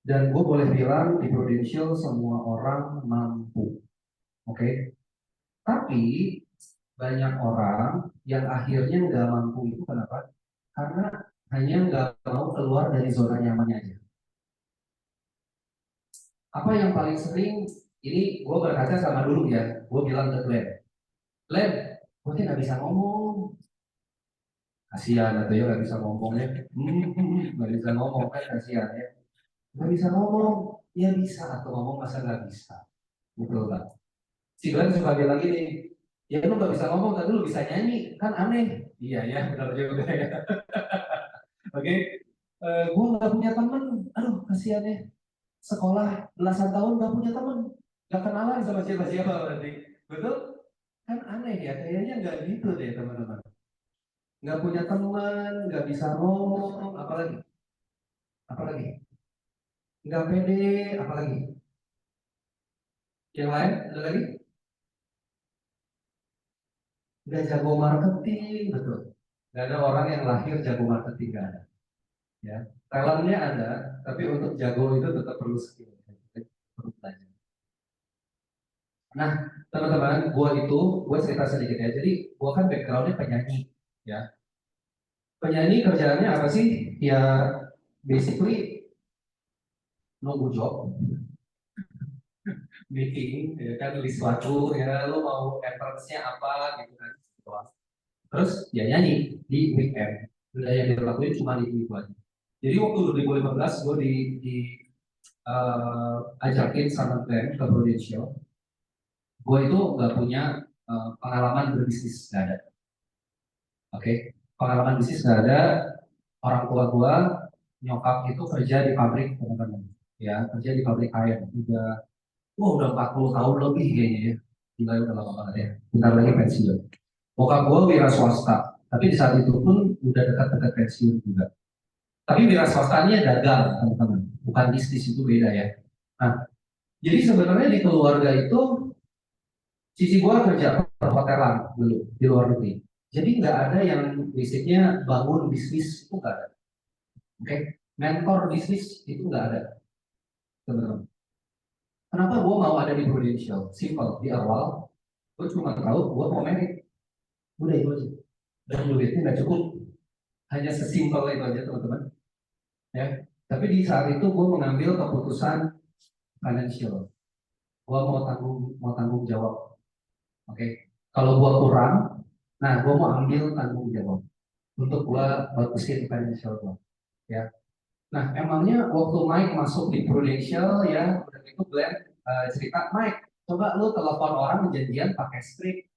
Speaker 2: Dan gue boleh bilang di Prudential semua orang mampu. Oke? Tapi banyak orang yang akhirnya nggak mampu itu kenapa? Karena hanya nggak mau keluar dari zona nyamannya aja. Apa yang paling sering, ini gue berkaca sama dulu ya, gue bilang ke Glenn, gue nggak bisa ngomong. Kasihan atau ya nggak bisa ngomongnya, nggak bisa ngomong kan kasihan ya. Nggak bisa ngomong, ya bisa atau ngomong masa nggak bisa, betul kan? Si Glenn suka bilang gini, ya lu nggak bisa ngomong tapi lu bisa nyanyi, kan aneh. Iya ya, benar juga ya. Oke, gue nggak punya teman, aduh kasihan ya. Sekolah belasan tahun nggak punya teman, nggak kenalan sama siapa-siapa berarti, betul? Kan aneh ya, kayaknya nggak gitu deh teman-teman. Nggak punya teman, nggak bisa ngomong, apalagi? Apalagi? Nggak pede, apalagi? Yang lain ada lagi? Nggak jago marketing, betul? Nggak ada orang yang lahir jago marketing, nggak ada. Ya, talentnya ada, tapi untuk jago itu tetap perlu skill, perlu belajar. Nah, teman-teman, gue cerita sedikit ya. Jadi, gue kan backgroundnya penyanyi, ya. Penyanyi kerjaannya apa sih? Ya basically nunggu job, meeting, ya kan, list waktu, ya lo mau entrance-nya apa gitu kan. Terus ya nyanyi di weekend. Udah yang dilakuin cuma itu aja. Jadi waktu 2015 gue ajakin sama Glenn ke Prudential. Gue itu nggak punya pengalaman berbisnis, nggak ada. Oke, pengalaman bisnis nggak ada. Orang tua gue, nyokap itu kerja di pabrik, teman-teman. Ya, kerja di pabrik kain. Udah 40 tahun lebih kayaknya ya. Gila, udah lama banget ya. Bentar lagi pensiun. Bokap gue wira swasta, tapi di saat itu pun udah dekat-dekat pensiun juga. Tapi wira swastanya dagang, teman-teman. Bukan bisnis, itu beda ya. Nah, jadi sebenarnya di keluarga itu, cici gue kerja perhotelan dulu di luar negeri. Jadi nggak ada yang basicnya bangun bisnis, itu nggak ada. Oke, mentor bisnis itu nggak ada, teman-teman. Kenapa gue mau ada di Prudential? Simple, di awal gue cuma tahu gue mau merit, udah itu aja. Dan duitnya nggak cukup, hanya sesimpel itu aja, teman-teman. Ya, tapi di saat itu gue mengambil keputusan financial. Gue mau tanggung jawab. Oke, kalau gue kurang, nah gue mau ambil tanggung jawab untuk gue bagusin financial gue. Ya. Nah, emangnya waktu Mike masuk di Prudential ya, udah itu Glenn cerita, Mike, coba lu telepon orang janjian pakai script.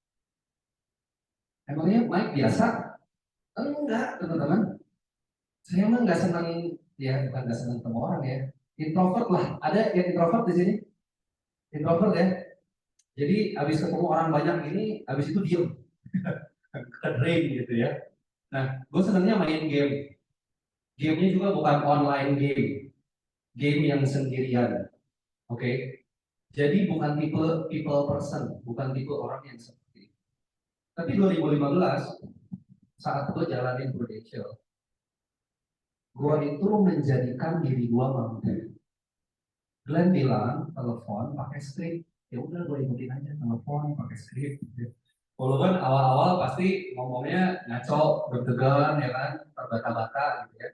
Speaker 2: Emangnya Mike biasa? Enggak, teman-teman. Saya mah nggak senang, ya bukan nggak senang ketemu orang ya. Introvert lah. Ada yang introvert di sini? Introvert ya. Jadi habis ketemu orang banyak ini, habis itu diem, ke-drain gitu ya. Nah, gue senangnya main game. Gamenya juga bukan online game, game yang sendirian. Oke, jadi bukan tipe people person, bukan tipe orang yang seperti itu. Tapi 2015 saat gue jalanin Prudential, gue itu menjadikan diri gue mampu. Glenn bilang telepon pakai script, ya udah gue ikutin aja, telepon pakai script. Walaupun awal-awal pasti ngomongnya ngaco, deg-degan ya kan, terbata-bata gitu ya.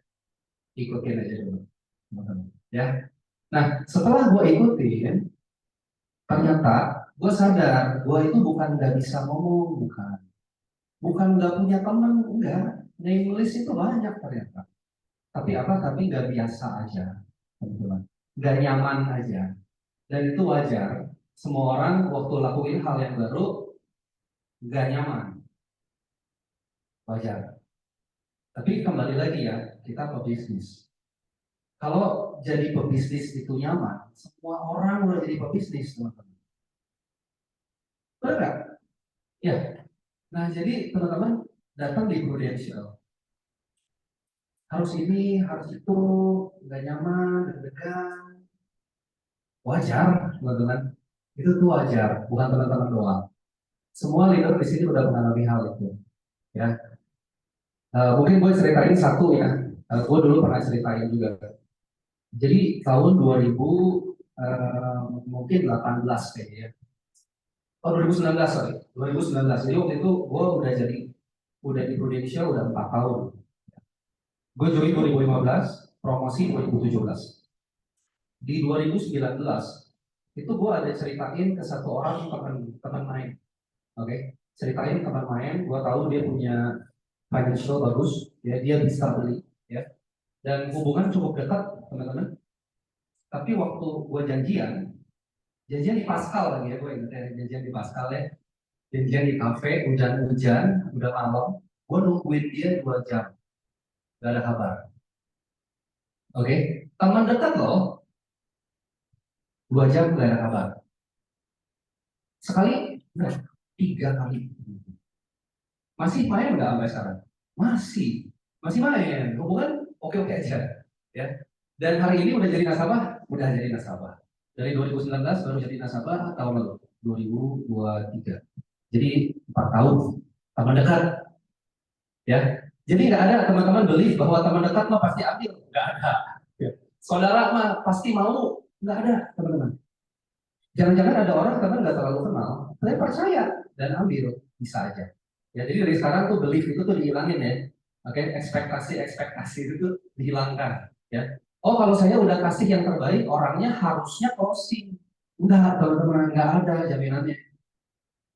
Speaker 2: Ikutin aja dulu, teman-teman. Ya. Nah, setelah gue ikutin, ternyata gue sadar gue itu bukan nggak bisa ngomong, bukan nggak punya teman, enggak. Name list itu banyak ternyata. Tapi nggak biasa aja, teman-teman. Nggak nyaman aja. Dan itu wajar. Semua orang waktu lakuin hal yang baru nggak nyaman. Wajar. Tapi kembali lagi ya, kita pebisnis. Kalau jadi pebisnis itu nyaman, semua orang udah jadi pebisnis, teman-teman. Benar nggak? Ya. Nah, jadi teman-teman datang di Prudential. Harus ini, harus itu, nggak nyaman, deg-degan. Wajar, teman-teman. Itu tuh wajar, bukan teman-teman doang. Semua leader di sini udah mengalami hal itu. Ya. Mungkin gue ceritain satu ya. Gue dulu pernah ceritain juga. Jadi tahun 2000 mungkin 18 kayaknya. Oh 2019 sorry. 2019. Jadi waktu itu gue udah di Prudential udah 4 tahun. Gue join 2015, promosi 2017. Di 2019 itu gue ada ceritain ke satu orang teman main. Oke, ceritain teman main, gue tahu dia punya financial bagus, ya dia bisa beli, ya. Dan hubungan cukup dekat, teman-teman. Tapi waktu gue janjian di Pascal lagi ya, gue ingat ya, janjian di Pascal ya. Janjian di kafe, hujan-hujan, udah malam. Gue nungguin dia 2 jam, gak ada kabar. Oke, teman dekat loh, 2 jam gak ada kabar. Sekali, 3 kali. Masih main nggak sampai sekarang? Masih main. Hubungan oke-oke aja, ya. Dan hari ini udah jadi nasabah, Dari 2019 baru jadi nasabah tahun lalu, 2023. Jadi 4 tahun, teman dekat, ya. Jadi nggak ada teman-teman believe bahwa teman dekat mah pasti ambil, nggak ada. Ya. Saudara mah pasti mau, nggak ada, teman-teman. Jangan-jangan ada orang teman nggak terlalu kenal, tapi percaya dan ambil, bisa aja. Ya, jadi dari sekarang tuh belief itu tuh dihilangin ya. Oke, ekspektasi itu tuh dihilangkan Ya. Oh, kalau saya udah kasih yang terbaik, orangnya harusnya closing. Enggak, teman-teman, enggak ada jaminannya.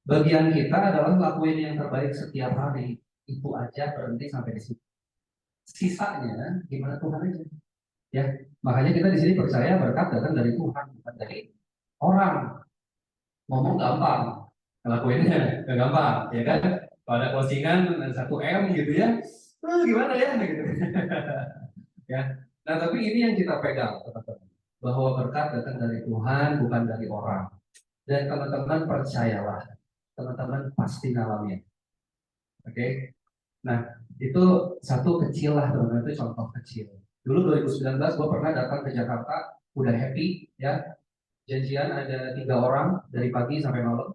Speaker 2: Bagian kita adalah lakuin yang terbaik setiap hari. Itu aja, berhenti sampai di situ. Sisanya gimana Tuhan aja. Ya, makanya kita di sini percaya berkat datang dari Tuhan, bukan dari orang. Ngomong gampang, ngelakuinnya nggak gampang, ya kan? Pada closingan 1 M gitu ya, gimana ya gitu. Ya. Nah, tapi ini yang kita pegang, teman-teman, bahwa berkat datang dari Tuhan, bukan dari orang. Dan teman-teman percayalah, teman-teman pasti ngalamin. Oke? Nah, itu satu kecil lah, teman-teman, itu contoh kecil. Dulu 2019 gue pernah datang ke Jakarta, udah happy, ya. Janjian ada 3 orang dari pagi sampai malam.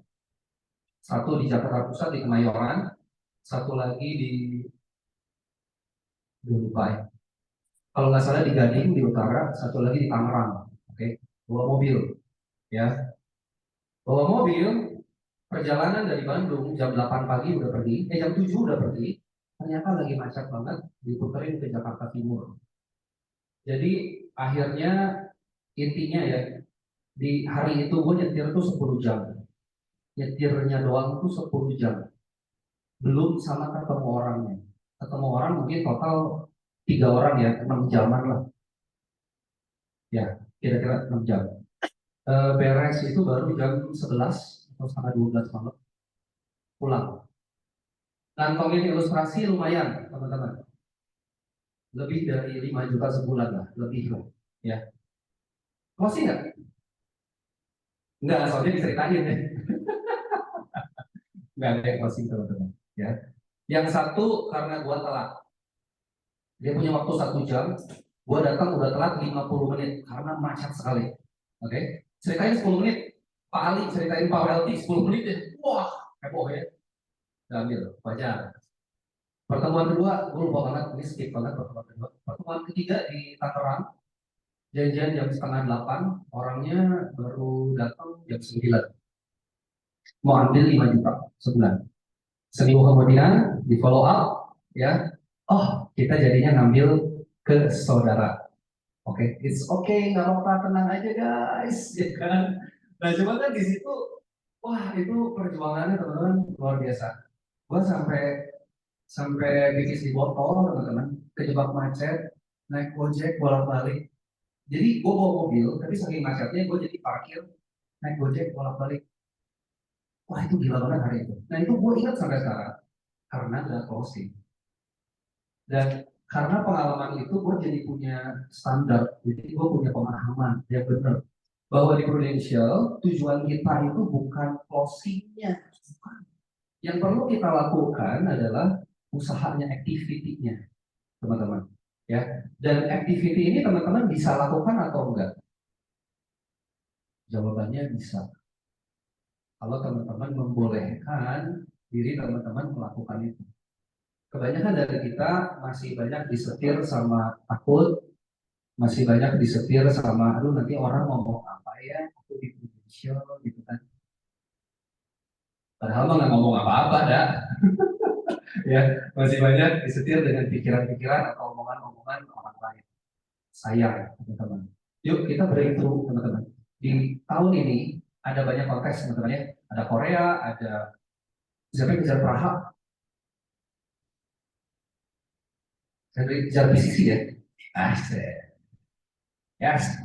Speaker 2: Satu di Jakarta Pusat di Kemayoran, satu lagi di lupa ya. Kalau nggak salah di Gading di utara, satu lagi di Tangerang. Oke, bawa mobil, ya. Bawa mobil, perjalanan dari Bandung jam 8 pagi udah pergi, jam 7 udah pergi. Ternyata lagi macet banget, diputerin ke Jakarta Timur. Jadi akhirnya intinya ya, di hari itu gue nyetir tuh 10 jam. Nyetirnya doang tuh 10 jam. Belum sama ketemu orangnya. Ketemu orang mungkin total 3 orang ya, 6 jaman lah. Ya, kira-kira 6 jam. Beres itu baru jam 11 atau setengah 12 malam. Pulang. Kantongin ilustrasi lumayan, teman-teman. Lebih dari 5 juta sebulan lah, lebih lah. Ya. Masih nggak? Nggak, soalnya diceritain ya. Nggak ada yang closing, teman-teman. Ya. Yang satu karena gua telat. Dia punya waktu 1 jam, gua datang udah telat 50 menit karena macet sekali. Oke, ceritain 10 menit. Pak Ali ceritain Pak Welty 10 menit ya. Wah, heboh ya. Ambil, wajar. Pertemuan kedua, gue lupa banget, ini skip banget pertemuan kedua. Pertemuan ketiga di Tangerang, janjian jam setengah 8, orangnya baru datang jam 9. Mau ambil 5 juta sebulan. Seminggu kemudian di follow up, ya. Oh, kita jadinya ngambil ke saudara. Oke, it's okay, nggak apa-apa, tenang aja guys, ya kan. Nah, cuma kan di situ, wah itu perjuangannya teman-teman luar biasa. Gua sampai bibis di botol teman-teman, kejebak macet, naik gojek bolak-balik. Jadi gue bawa mobil, tapi saking macetnya gue jadi parkir, naik gojek bolak-balik. Wah itu gila banget hari itu. Nah itu gue ingat sampai sekarang karena udah closing. Dan karena pengalaman itu gue jadi punya standar, jadi gue punya pemahaman yang benar bahwa di Prudential tujuan kita itu bukan closingnya, bukan. Yang perlu kita lakukan adalah usahanya, activity-nya, teman-teman. Ya, dan activity ini teman-teman bisa lakukan atau enggak? Jawabannya bisa. Kalau teman-teman membolehkan diri teman-teman melakukan itu. Kebanyakan dari kita masih banyak disetir sama takut, masih banyak disetir sama aduh nanti orang ngomong apa ya, aku di Indonesia gitu kan. Padahal mah nggak ngomong apa-apa dah. Ya, masih banyak disetir dengan pikiran-pikiran atau omongan-omongan orang lain. Sayang, teman-teman. Yuk kita breakthrough, teman-teman. Di tahun ini ada banyak kontes, teman-teman ya. Ada Korea, ada siapa yang kejar Praha? Saya kejar PCC ya. Yes.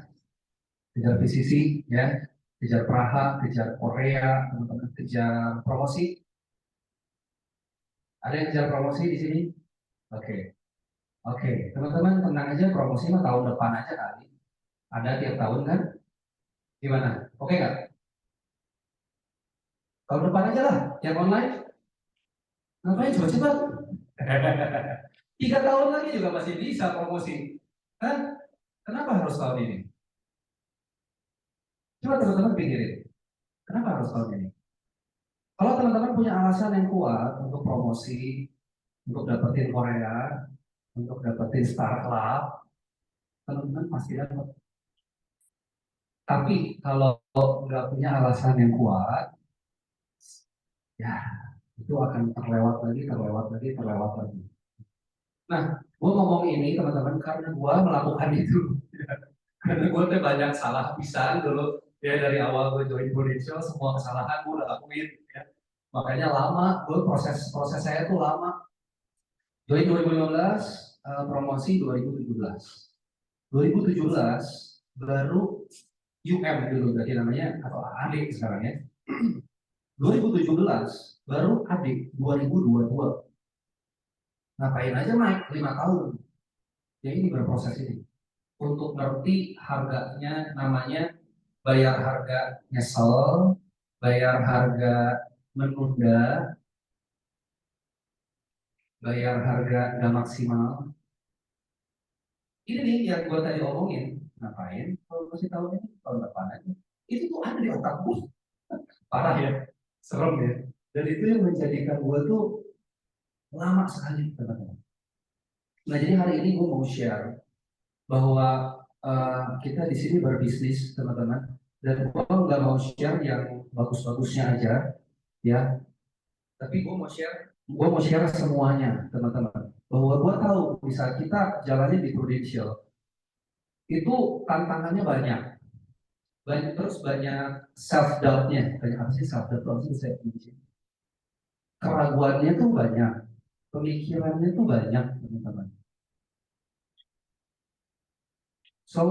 Speaker 2: Kejar PCC ya. Kejar Praha, kejar Korea, teman-teman kejar promosi. Ada yang kejar promosi di sini? Oke. Oke, teman-teman tenang aja, promosi mah tahun depan aja kali. Ada tiap tahun kan? Gimana? Oke nggak? Tahun depan aja lah, yang online. Ngapain coba-coba? 3 tahun lagi juga masih bisa promosi. Kan? Kenapa harus tahun ini? Coba teman-teman pikirin. Kenapa harus tahun ini? Kalau teman-teman punya alasan yang kuat untuk promosi, untuk dapetin Korea, untuk dapetin Star Club, teman-teman pasti dapat. Tapi kalau nggak punya alasan yang kuat, ya itu akan terlewat lagi. Nah, Gue ngomong ini teman-teman karena gue melakukan itu. Karena gue tuh banyak salah pisan dulu ya dari awal gue join Prudential, semua kesalahan gue udah lakuin ya. Makanya lama, gue proses saya tuh lama. Join 2015, promosi 2017. 2017 baru UM dulu berarti namanya atau adik sekarang ya. 2017 baru adik 2022. Ngapain aja naik 5 tahun. Ya ini berproses ini. Untuk ngerti harganya namanya bayar harga nyesel, bayar harga menunda, bayar harga nggak maksimal. Ini nih yang gue tadi omongin, ngapain? Kalau masih tahun ini, tahun depan aja. Itu tuh ada di otak gue. Parah ya, serem ya. Dan itu yang menjadikan gue tuh lama sekali, teman-teman. Nah jadi hari ini gue mau share bahwa kita di sini berbisnis, teman-teman. Dan gue nggak mau share yang bagus-bagusnya aja, ya. Tapi gue mau share semuanya, teman-teman. Bahwa gue tahu bisa kita jalannya di Prudential itu tantangannya banyak terus banyak self doubtnya, banyak apa sih self doubt saya keraguannya tuh banyak, pemikirannya tuh banyak, teman-teman. So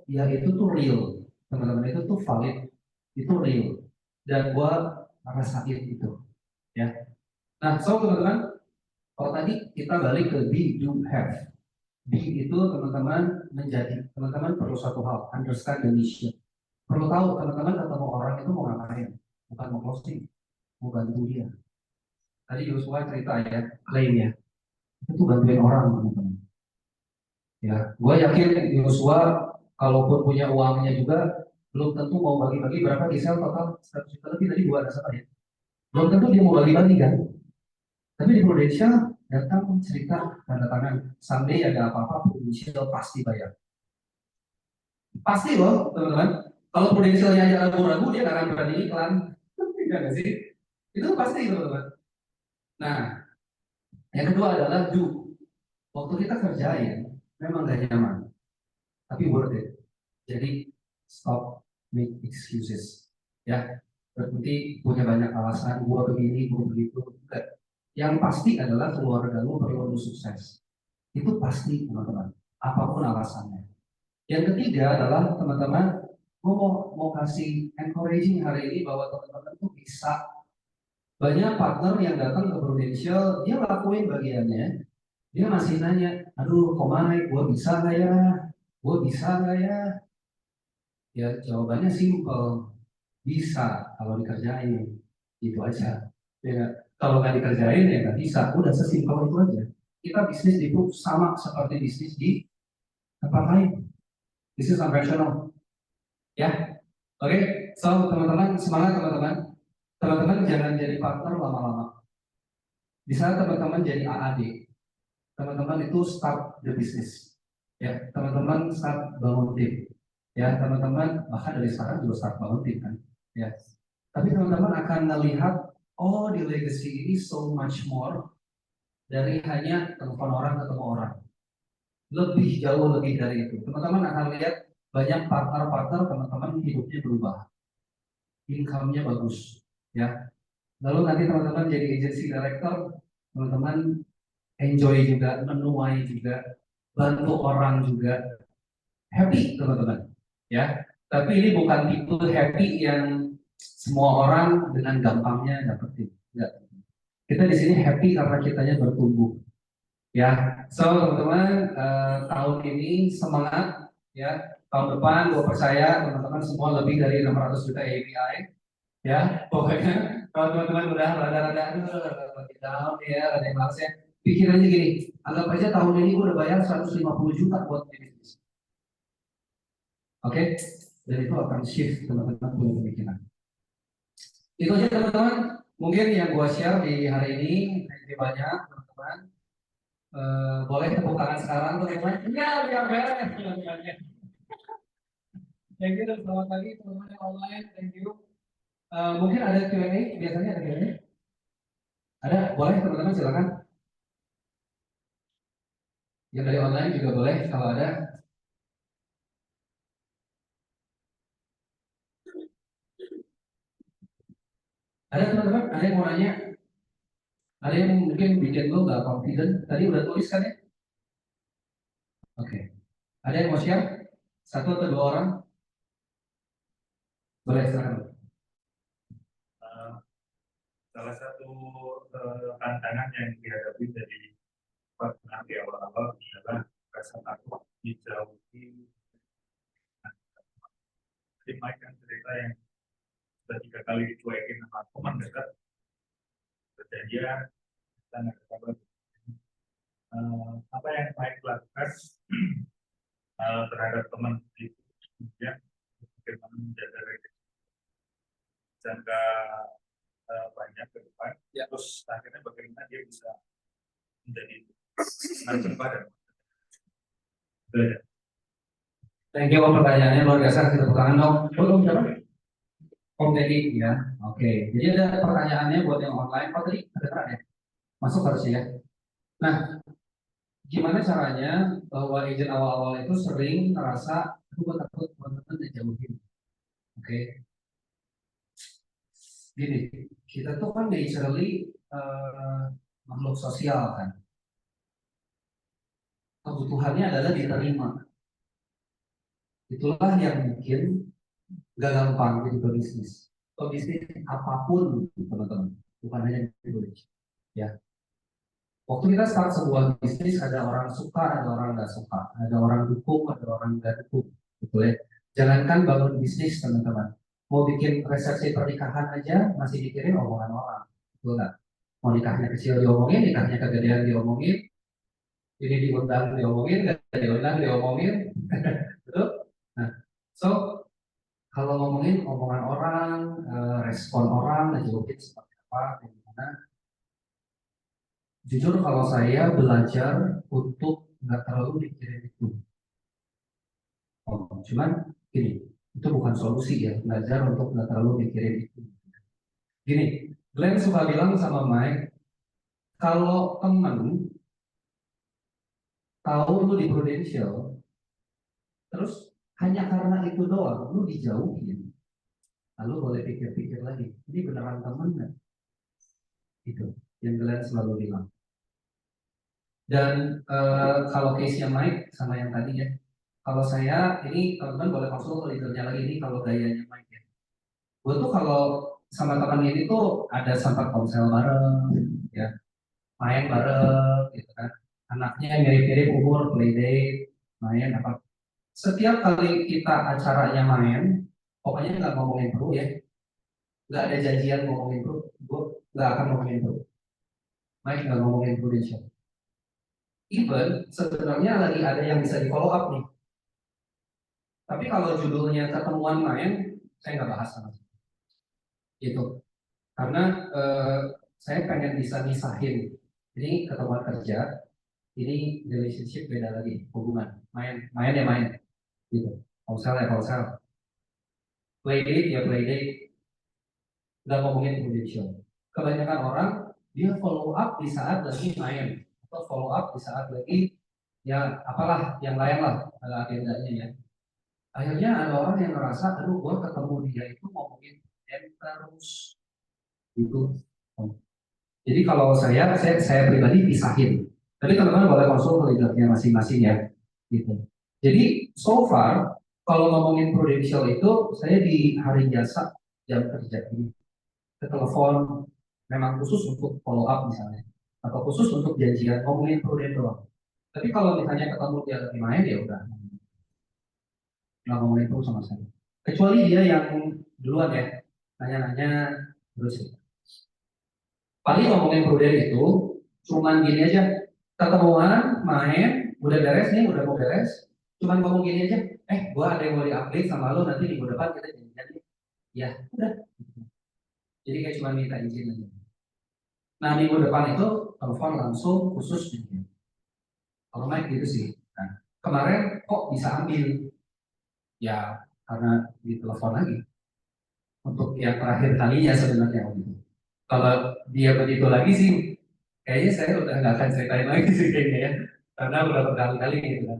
Speaker 2: ya itu tuh real, teman-teman, itu tuh valid, itu real, dan gue rasain itu, ya. Nah, so teman-teman, kalau tadi kita balik ke be, do, have. Be itu teman-teman menjadi, teman-teman perlu satu hal, understand the mission. Perlu tahu teman-teman ketemu orang itu mau ngapain, bukan mau closing, mau bantu dia. Tadi Yosua cerita ya, klaimnya itu bantuin orang, teman-teman. Ya, gue yakin Yosua kalaupun punya uangnya juga belum tentu mau bagi-bagi berapa di sel total 100 juta lebih tadi dua ada ya. Belum tentu dia mau bagi-bagi kan. Tapi di Prudential datang cerita tanda tangan, someday ada apa-apa Prudential pasti bayar. Pasti loh teman-teman. Kalau Prudentialnya aja ragu-ragu dia nggak akan berani iklan. Tidak nggak sih? Itu pasti teman-teman. Nah, yang kedua adalah do. Waktu kita kerjain memang gak nyaman, tapi worth it. Jadi stop make excuses. Ya, berarti punya banyak alasan, gua begini, gua begitu. Enggak. Yang pasti adalah keluarga lu perlu lu sukses. Itu pasti, teman-teman. Apapun alasannya. Yang ketiga adalah teman-teman, gua mau kasih encouraging hari ini bahwa teman-teman tuh bisa. Banyak partner yang datang ke Prudential, dia lakuin bagiannya, dia masih nanya, aduh Komai, gue bisa nggak ya? Gue bisa nggak ya? Ya jawabannya simpel, bisa kalau dikerjain, itu aja. Ya, kalau nggak dikerjain ya nggak bisa, udah sesimpel itu aja. Kita bisnis itu sama seperti bisnis di tempat lain, bisnis konvensional. Ya, oke, so teman-teman semangat teman-teman. Teman-teman jangan jadi partner lama-lama. Bisa teman-teman jadi AAD. Teman-teman itu start the business. Ya, teman-teman start bangun tim. Ya, teman-teman bahkan dari sekarang juga start bangun tim kan. Ya. Tapi teman-teman akan melihat, oh di legacy ini so much more dari hanya telepon orang ketemu orang. Lebih jauh lebih dari itu. Teman-teman akan lihat banyak partner-partner teman-teman hidupnya berubah. Income-nya bagus. Ya. Lalu nanti teman-teman jadi agency director, teman-teman enjoy juga, menuai juga, bantu orang juga, happy teman-teman, ya. Tapi ini bukan tipe happy yang semua orang dengan gampangnya dapetin. Enggak. Kita di sini happy karena kitanya bertumbuh, ya. So teman-teman, tahun ini semangat, ya. Tahun depan gue percaya teman-teman semua lebih dari 600 juta API. Ya, pokoknya kalau teman-teman udah rada-rada down ya, rada males ya, pikirannya gini, anggap aja tahun ini gue udah bayar 150 juta buat bisnis. Oke, dan itu akan shift teman-teman punya pemikiran. Itu aja teman-teman, mungkin yang gue share di hari ini. Terima kasih banyak teman-teman. Boleh tepuk tangan sekarang teman-teman? Iya, biar beres. Thank you, dan selamat pagi teman-teman yang online. Thank you. Mungkin ada Q&A, biasanya ada Q&A? Ada, boleh teman-teman silakan. Yang dari online juga boleh kalau ada. Ada teman-teman, ada yang mau nanya? Ada yang mungkin bikin lo nggak confident? Tadi udah tulis kan ya? Oke. Ada yang mau share? Satu atau dua orang? Boleh, silakan.
Speaker 6: Salah satu tantangan yang dihadapi dari partner di awal-awal adalah rasa takut dijauhi. Jadi Mike kan cerita yang sudah 3 kali dicuekin sama teman dekat, kejadian dan kabar. Apa yang Mike lakukan terhadap teman itu, ya, bagaimana menjaga jangka banyak ke depan, ya, terus akhirnya bagaimana dia bisa menjadi narasumber dan
Speaker 2: Thank you, Om, pertanyaannya luar biasa. Kita tepuk tangan dong. Om siapa? Om Teddy ya. Oke. Jadi ada pertanyaannya buat yang online. Oh tadi ada terang ya? Masuk harusnya ya. Nah, gimana caranya bahwa agent awal-awal itu sering merasa aku takut teman-teman dijauhin. Oke. Gini, kita tuh kan naturally makhluk sosial kan. Kebutuhannya adalah diterima. Itulah yang bikin gak gampang jadi pebisnis. Pebisnis apapun, teman-teman, bukan hanya di Indonesia. Ya. Waktu kita start sebuah bisnis, ada orang suka, ada orang nggak suka, ada orang dukung, ada orang nggak dukung, gitu ya. Jangankan bangun bisnis, teman-teman. Mau bikin resepsi pernikahan aja masih dikirim omongan orang, betul nggak? Mau nikahnya kecil diomongin, nikahnya kegedean diomongin, ini diundang diomongin, nggak diundang diomongin, betul? Nah, so kalau ngomongin omongan orang, respon orang, ngejawabin seperti apa, bagaimana? Jujur kalau saya belajar untuk nggak terlalu mikirin itu. Cuman gini, itu bukan solusi ya, belajar untuk nggak terlalu mikirin itu. Gini, Glenn suka bilang sama Mike, kalau temen tahu lu di Prudential, terus hanya karena itu doang, lu dijauhin. Lalu boleh pikir-pikir lagi, ini beneran temen nggak? Itu yang Glenn selalu bilang. Dan kalau case-nya Mike sama yang tadi ya, kalau saya ini teman-teman boleh konsul ke leadernya lagi, ini kalau gayanya Mike ya. Gue tuh kalau sama teman ini tuh ada sempat konsel bareng, ya, main bareng, gitu kan. Anaknya mirip-mirip umur, playdate, main apa. Setiap kali kita acaranya main, pokoknya nggak ngomongin perlu ya, nggak ada janjian ngomongin perlu, gue nggak akan ngomongin perlu. Mike nggak ngomongin Prudential. Even sebenarnya lagi ada yang bisa di follow up nih. Tapi kalau judulnya ketemuan main, saya nggak bahas sama sekali. Gitu. Karena saya pengen bisa misahin. Ini ketemuan kerja, ini relationship beda lagi, hubungan. Main ya main. Gitu. Konsel ya konsel. Playdate ya playdate. Nggak ngomongin Prudential. Kebanyakan orang dia follow up di saat lagi main. Atau follow up di saat lagi ya apalah yang lain lah ada agendanya ya. Akhirnya ada orang yang ngerasa, aduh gue ketemu dia itu ngomongin terus gitu. Jadi kalau saya pribadi pisahin. Tapi teman-teman boleh konsul ke leadernya masing-masing ya. Gitu. Jadi so far kalau ngomongin Prudential itu saya di hari jasa jam kerja ini ke telepon memang khusus untuk follow up misalnya atau khusus untuk janjian ngomongin Prudential. Tapi kalau misalnya ketemu dia lagi main ya udah nggak ngomongin itu sama saya. Kecuali dia yang duluan ya nanya-nanya terus. Paling ngomongin Prudential itu cuman gini aja, ketemuan main udah beres nih, udah mau beres, cuman ngomong gini aja, gua ada yang mau di-update sama lo nanti minggu depan kita janjian. Ya udah. Jadi kayak cuma minta izin aja. Nah minggu depan itu telepon langsung khusus gitu. Kalau Mike gitu sih. Nah, kemarin kok bisa ambil? Ya karena ditelepon lagi. Untuk yang terakhir kalinya sebenarnya gitu. Kalau dia begitu lagi sih, kayaknya saya udah nggak akan ceritain lagi sih kayaknya ya. karena udah berkali-kali gitu kan.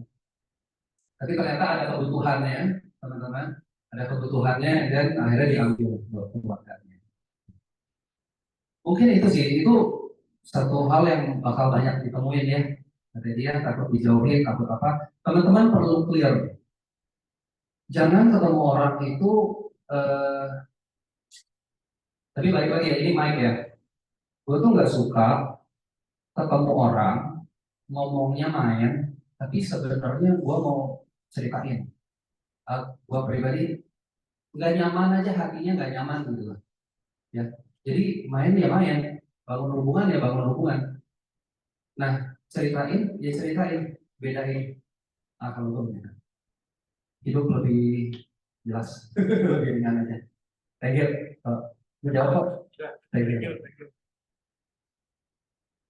Speaker 2: Tapi ternyata ada kebutuhannya, teman-teman, ada kebutuhannya dan akhirnya diambil buat keluarganya. Mungkin itu sih, itu satu hal yang bakal banyak ditemuin ya. Ada dia takut dijauhin, takut apa. Teman-teman perlu clear. Jangan ketemu orang itu, tapi balik lagi ya, ini Mike ya. Gue tuh nggak suka ketemu orang, ngomongnya main, tapi sebenarnya gue mau ceritain. Gue pribadi nggak nyaman aja, hatinya nggak nyaman gitu loh. Ya, jadi main ya main, bangun hubungan ya bangun hubungan. Nah, ceritain ya ceritain, bedain. Kalau gue bedain. Hidup lebih jelas, lebih ringan aja. Thank you. Mau jawab kok? Thank you.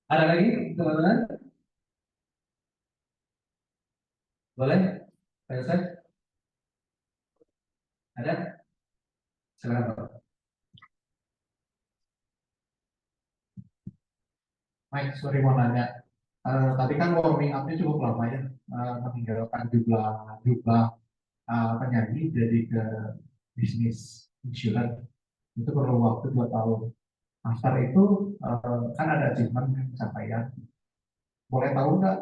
Speaker 2: Ada lagi teman-teman? Boleh? Pak Yosef? Ada? Silakan Pak.
Speaker 7: Mike, sorry mau nanya. Tadi kan warming up-nya cukup lama ya, meninggalkan jumlah penyanyi jadi ke bisnis insurance. Itu perlu waktu 2 tahun. After itu kan ada achievement pencapaian. Boleh tahu nggak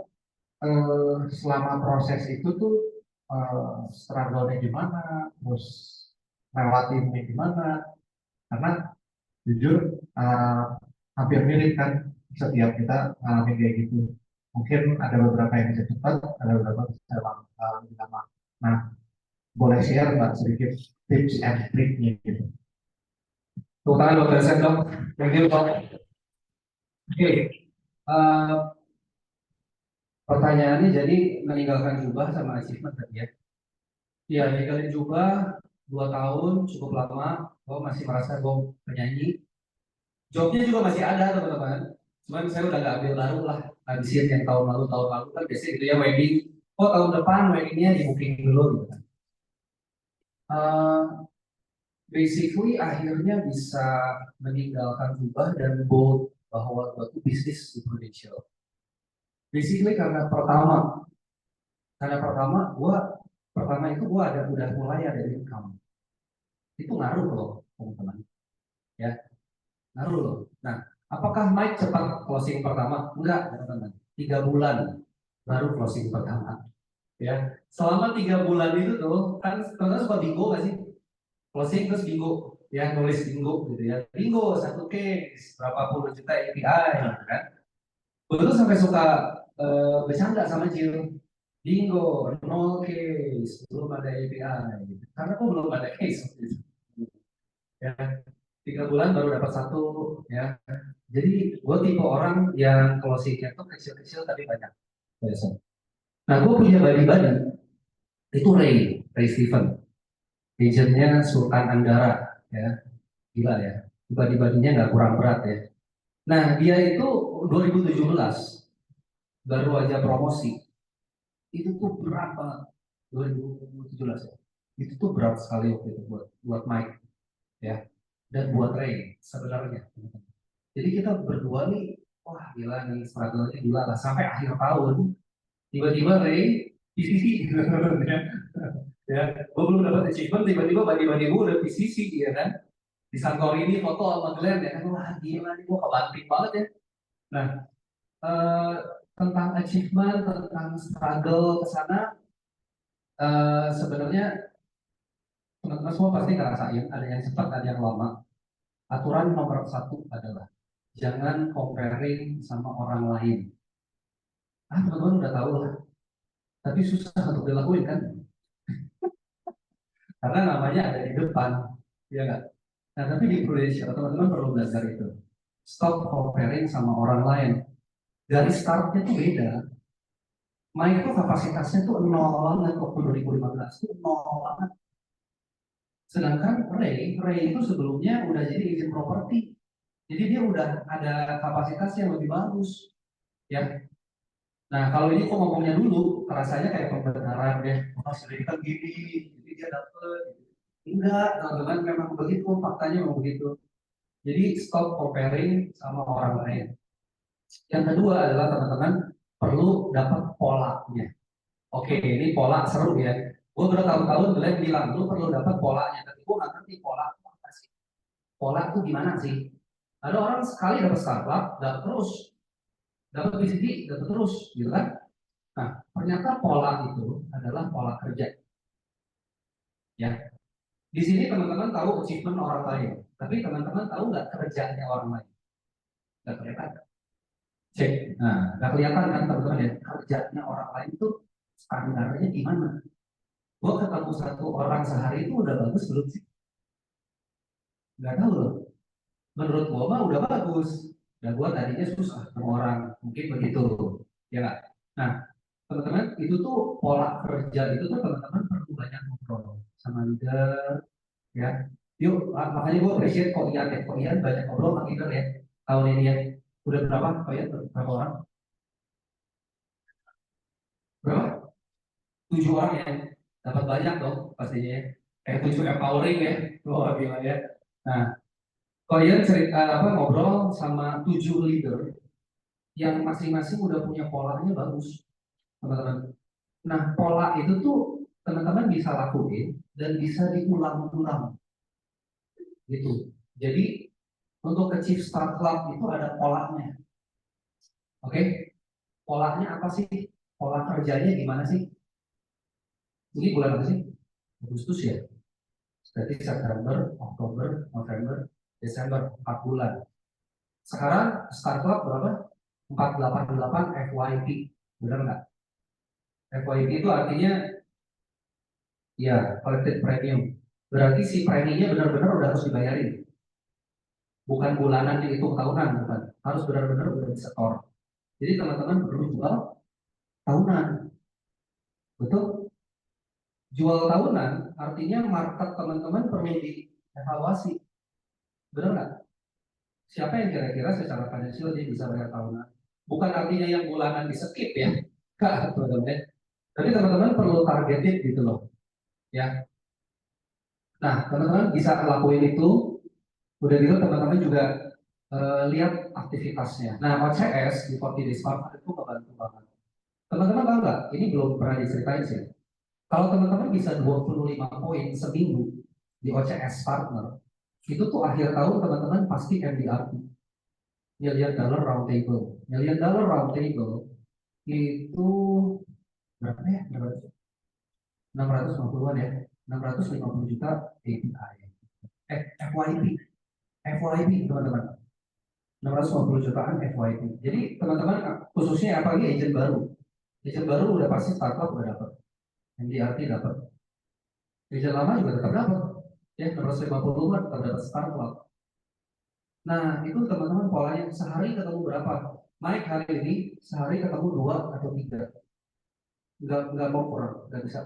Speaker 7: selama proses itu tuh struggle-nya gimana, terus relatifnya gimana? Karena jujur hampir mirip kan setiap kita ngalamin kayak gitu. Mungkin ada beberapa yang bisa cepat, ada beberapa bisa lebih lama. Nah, boleh share nggak sedikit tips and triknya gitu?
Speaker 2: Tepuk tangan buat Yosef dong. Thank you Pak. Oke. Pertanyaannya jadi meninggalkan jubah sama achievement tadi ya. Iya, ninggalin jubah 2 tahun cukup lama. Gue masih merasa gue penyanyi. Jobnya juga masih ada teman-teman. Cuman saya udah gak ambil baru lah. Habisin yang tahun lalu kan biasanya gitu ya wedding. Oh tahun depan weddingnya di booking dulu gitu kan. Basically akhirnya bisa meninggalkan jubah dan bold bahwa gue tuh bisnis exponential. Basically karena pertama itu gue udah mulai ada income. Itu ngaruh loh teman-teman. Ya, ngaruh loh. Nah, apakah Mike cepat closing pertama? Enggak, teman-teman. 3 bulan baru closing pertama. Ya, selama 3 bulan itu tuh kan teman-teman suka bingo nggak sih? Closing terus bingo, ya nulis bingo gitu ya. Bingo 1 case berapa puluh juta API, gitu kan? Gue tuh sampai suka bercanda sama Jill. Bingo 0 case, belum ada API, gitu. Karena kok belum ada case. Gitu. Ya, 3 bulan baru dapat 1, ya. Jadi gue tipe orang yang closingnya tuh kecil-kecil tapi banyak. Nah, gue punya buddy itu Ray Steven, agentnya Sultan Andara, ya, gila ya, buddy-buddy-nya nggak kurang berat ya. Nah, dia itu 2017 baru aja promosi, itu tuh berat banget, 2017 ya, itu tuh berat sekali waktu itu buat Mike, ya, dan buat Ray sebenarnya. Jadi kita berdua nih, wah gila nih, struggle-nya gila lah. Sampai akhir tahun, tiba-tiba Ray PCC gitu. Ya, gue belum dapat achievement, tiba-tiba bagi-bagi gue udah PCC, ya kan. Di Santorini foto sama Glenn, ya kan. Wah gila nih, gue kebanting banget ya. Nah, tentang achievement, tentang struggle ke sana, sebenarnya teman-teman semua pasti ngerasain, ada yang cepat, ada yang lama. Aturan nomor 1 adalah jangan comparing sama orang lain. Teman-teman udah tahu lah, tapi susah untuk dilakuin kan? Karena namanya ada di depan, ya nggak? Nah, tapi di Prudential teman-teman perlu belajar itu. Stop comparing sama orang lain. Dari startnya tuh beda. Mike tuh kapasitasnya tuh 0 banget waktu 2015 tuh 0 banget. Sedangkan Ray itu sebelumnya udah jadi agent properti. Jadi dia udah ada kapasitas yang lebih bagus, ya. Nah kalau ini kok ngomongnya dulu, rasanya kayak pembenaran deh. Sudah kita gini, jadi dia dapet. Enggak, teman-teman memang begitu, faktanya memang begitu. Jadi stop comparing sama orang lain. Yang kedua adalah teman-teman, perlu dapat polanya. Oke, ini pola seru ya. Gue bertahun-tahun Glenn bilang, lu perlu dapat polanya. Tapi gue nggak ngerti pola itu apa sih. Pola itu gimana sih? Ada orang sekali dapat Starbucks, dapat terus. Dapat VCD, dapat terus, gitu kan? Nah, ternyata pola itu adalah pola kerja. Ya, di sini teman-teman tahu achievement orang lain, tapi teman-teman tahu nggak kerjanya orang lain? Nggak kelihatan. Cek. Nah, nggak kelihatan kan teman-teman ya, kerjanya orang lain itu standarnya gimana? Gue ketemu satu orang sehari itu udah bagus belum sih? Nggak tahu loh. Menurut gue mah udah bagus. Dan gue tadinya susah ketemu orang, mungkin begitu, ya nggak? Nah, teman-teman itu tuh pola kerja itu tuh teman-teman perlu banyak ngobrol sama leader, ya. Yuk, makanya gue appreciate kok Ian ya, kok Ian banyak ngobrol sama leader ya. Tahun ini ya, udah berapa? Kok Ian berapa orang? Berapa? 7 orang ya. Dapat banyak dong pastinya ya. 7 empowering ya. Wah, gila ya. Nah, kalian cerita ngobrol sama 7 leader yang masing-masing udah punya polanya bagus, teman-teman. Nah, pola itu tuh teman-teman bisa lakuin dan bisa diulang-ulang, gitu. Jadi untuk achieve Start Club itu ada polanya, oke? Polanya apa sih? Pola kerjanya gimana sih? Ini bulan apa sih? Agustus ya. Berarti September, Oktober, November, Desember, 4 bulan. Sekarang Start Club berapa? 488 FYP, benar nggak? FYP itu artinya ya collected premium. Berarti si preminya benar-benar udah harus dibayarin. Bukan bulanan dihitung tahunan, bukan. Harus benar-benar udah disetor. Jadi teman-teman perlu jual tahunan. Betul? Jual tahunan artinya market teman-teman perlu dievaluasi. Benar nggak? Siapa yang kira-kira secara finansial dia bisa bayar tahunan? Bukan artinya yang bulanan di skip ya. Teman-teman. Tapi teman-teman perlu targeted gitu loh. Ya. Nah, teman-teman bisa lakuin itu. Udah gitu teman-teman juga lihat aktivitasnya. Nah, OCS di 40 Days Partner itu membantu banget. Teman-teman tahu nggak? Ini belum pernah diceritain sih. Kalau teman-teman bisa 25 poin seminggu di OCS Partner, itu tuh akhir tahun teman-teman pasti MDRT. Million Dollar Round Table. Million Dollar Round Table itu berapa ya? 650-an ya. 650 juta API. FYP. FYP teman-teman. 650 jutaan FYP. Jadi teman-teman khususnya apalagi agent baru. Agent baru udah pasti startup udah dapat. MDRT dapat. Agent lama juga tetap dapat. Ya 650 tetap dapat startup. Nah itu teman-teman polanya sehari ketemu berapa? Mike hari ini sehari ketemu 2 atau 3. Enggak mau kurang, enggak bisa.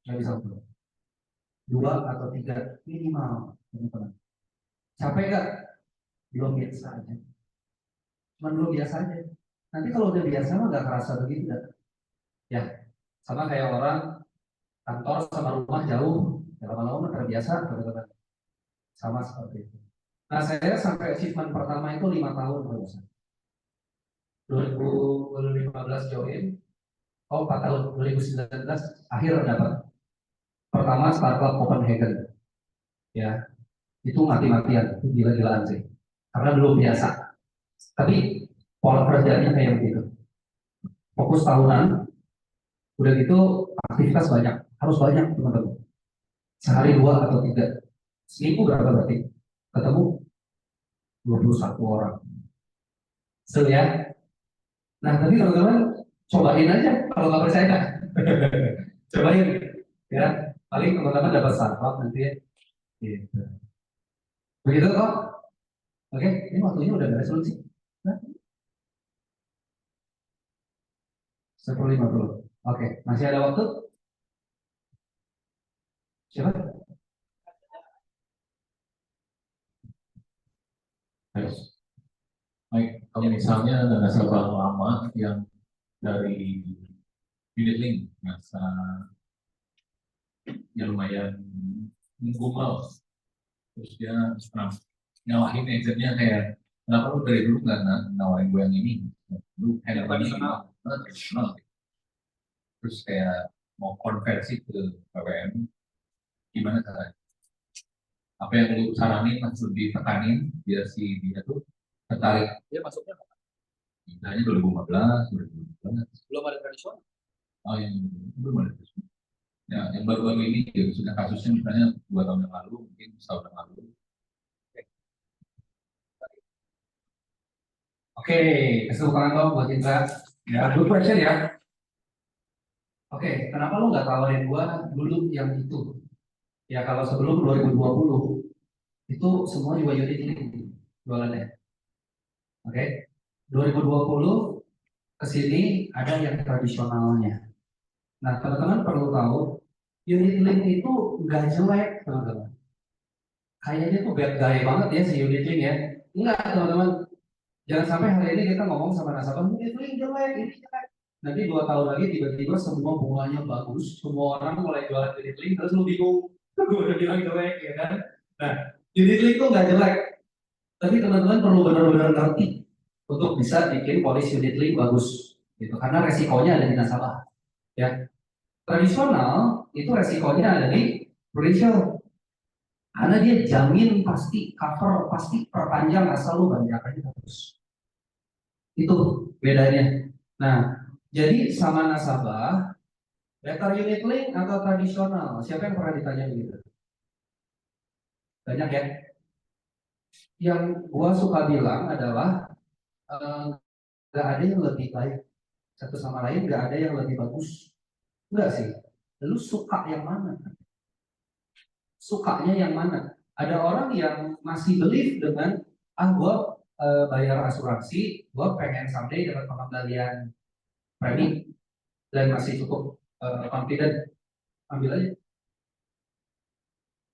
Speaker 2: Enggak bisa kurang. 2 atau 3 minimal teman-teman. Capek nggak? Belum biasa aja. Cuma belum biasa aja. Nanti kalau udah biasa mah nggak kerasa begitu kan? Ya, sama kayak orang kantor sama rumah jauh, ya lama-lama terbiasa, teman-teman. Sama seperti itu. Nah, saya sampai achievement pertama itu 5 tahun berusaha. 2015 join, 4 tahun, 2019 akhir dapat. Pertama Startup Copenhagen. Ya, itu mati-matian, itu gila-gilaan sih. Karena belum biasa. Tapi pola kerjanya kayak begitu. Fokus tahunan, udah gitu aktivitas banyak, harus banyak teman-teman. Sehari 2 atau 3. Seminggu berapa berarti? Ketemu 21 orang. Seru ya? Nah, tapi teman-teman cobain aja kalau nggak percaya. Cobain, ya. Paling teman-teman dapat startup nanti ya. Gitu. Begitu kok? Oke, ini waktunya udah beres belum sih? 10.50. Oke, masih ada waktu? Siapa?
Speaker 8: Baik, kalau misalnya ada nasabah lama yang dari unit link merasa ya lumayan menggumal, terus dia nyalahin agentnya kayak kenapa lu dari dulu nggak nawarin gue yang ini? lu tradisional, terus kayak mau konversi ke PWM, gimana caranya? Apa yang lu saranin langsung ditekanin biar si dia tuh tertarik? Dia masuknya kapan? Misalnya 2015, 2015. Belum ada tradisional. Oh, yang belum ada tradisional. Ya, yang baru-baru ini ya, sudah kasusnya misalnya 2 tahun yang lalu, mungkin setahun yang lalu.
Speaker 2: Oke, kasih tepuk tangan dong buat Indra. Ya, good question ya. Oke, kenapa lu nggak tawarin gua dulu yang itu? Ya kalau sebelum 2020 itu semua juga unit link jualannya. Oke, 2020 ke sini ada yang tradisionalnya. Nah, teman-teman perlu tahu unit link itu nggak jelek, teman-teman. Kayaknya tuh bad guy banget ya si unit link ya. Enggak, teman-teman. Jangan sampai hari ini kita ngomong sama nasabah, unit link jelek, ini jelek. Nanti 2 tahun lagi tiba-tiba semua bunganya bagus, semua orang mulai jualan unit link, terus lu bingung, gue udah bilang jelek ya kan. Nah, unit link tuh nggak jelek, tapi teman-teman perlu benar-benar ngerti untuk bisa bikin polis unit link bagus, gitu. Karena resikonya ada di nasabah, ya. Tradisional itu resikonya ada di prudential, karena dia jamin pasti cover, pasti perpanjang asal lu bayarannya bagus. Itu bedanya. Nah, jadi sama nasabah, better unit link atau tradisional? Siapa yang pernah ditanya begitu? Banyak ya. Yang gua suka bilang adalah nggak ada yang lebih baik satu sama lain, nggak ada yang lebih bagus. Enggak sih. Lu suka yang mana? Sukanya yang mana? Ada orang yang masih believe dengan gua bayar asuransi, gua pengen someday dapat pengembalian premi dan masih cukup confident, ambil aja.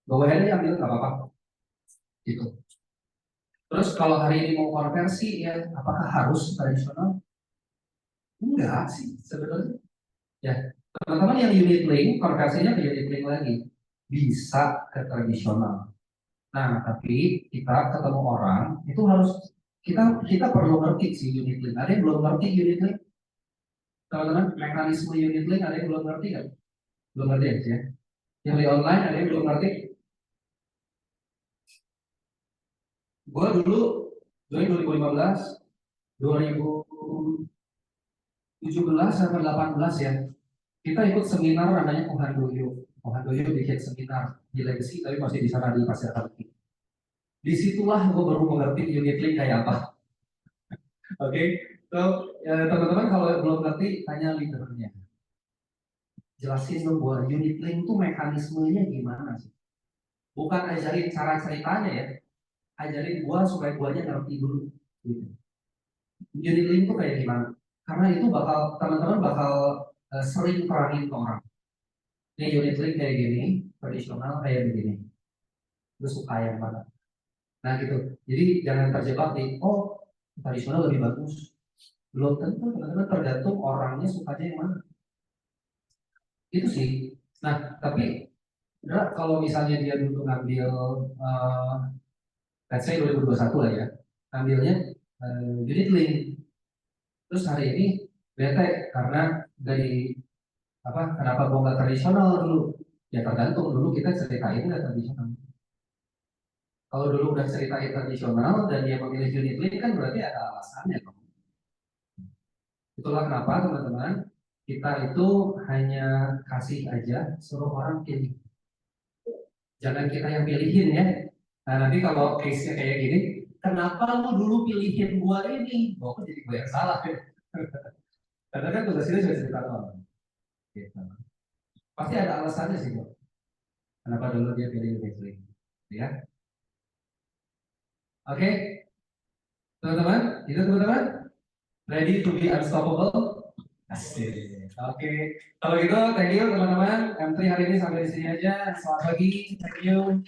Speaker 2: Bawa aja ambil nggak apa-apa. Gitu. Terus kalau hari ini mau konversi ya, apakah harus tradisional? Enggak sih sebenarnya. Ya, teman-teman yang unit link konversinya ke unit link lagi bisa ke tradisional. Nah, tapi kita ketemu orang itu harus kita perlu ngerti sih unit link. Ada yang belum ngerti unit link? Teman-teman, mekanisme unit link ada yang belum ngerti kan? Belum ngerti ya? Yang di online ada yang belum ngerti? Gue dulu 2015, 2017 sampai 18 ya, kita ikut seminar namanya Kohandoyo. Kohandoyo bikin seminar di Legacy, tapi masih di sana di Pasir Kalki. Disitulah gue baru mengerti unit link kayak apa. Oke, so teman-teman kalau belum ngerti tanya leadernya. Jelasin dong gue unit link itu mekanismenya gimana sih? Bukan ajarin cara ceritanya ya, ajarin gua supaya guanya ngerti dulu gitu. Unit link itu kayak gimana? Karena itu bakal teman-teman bakal sering terangin ke orang. Ini unit link kayak gini, tradisional kayak begini. Lu suka yang mana? Nah gitu. Jadi jangan terjebak di tradisional lebih bagus. Belum tentu, teman-teman, tergantung orangnya sukanya yang mana. Itu sih. Nah tapi kalau misalnya dia dulu ngambil let's say 2021 lah ya, ambilnya unit link, terus hari ini bete karena dari kenapa gua nggak tradisional dulu? Ya tergantung, dulu kita ceritain nggak tradisional. Kalau dulu udah ceritain tradisional dan dia memilih unit link kan berarti ada alasannya. Itulah kenapa teman-teman kita itu hanya kasih aja, suruh orang pilih. Jangan kita yang pilihin ya. Nah nanti kalau case-nya kayak gini, kenapa lu dulu pilihin gua ini? Kok jadi gua yang salah ya? Karena kan tugas ini sudah cerita orang. Gitu. Pasti ada alasannya sih, Bu. Kenapa dulu dia pilih unit link, ya? Oke, teman-teman, itu teman-teman, ready to be unstoppable? Asik. Oke, kalau gitu, thank you teman-teman. M3 hari ini sampai di sini aja. Selamat pagi, thank you.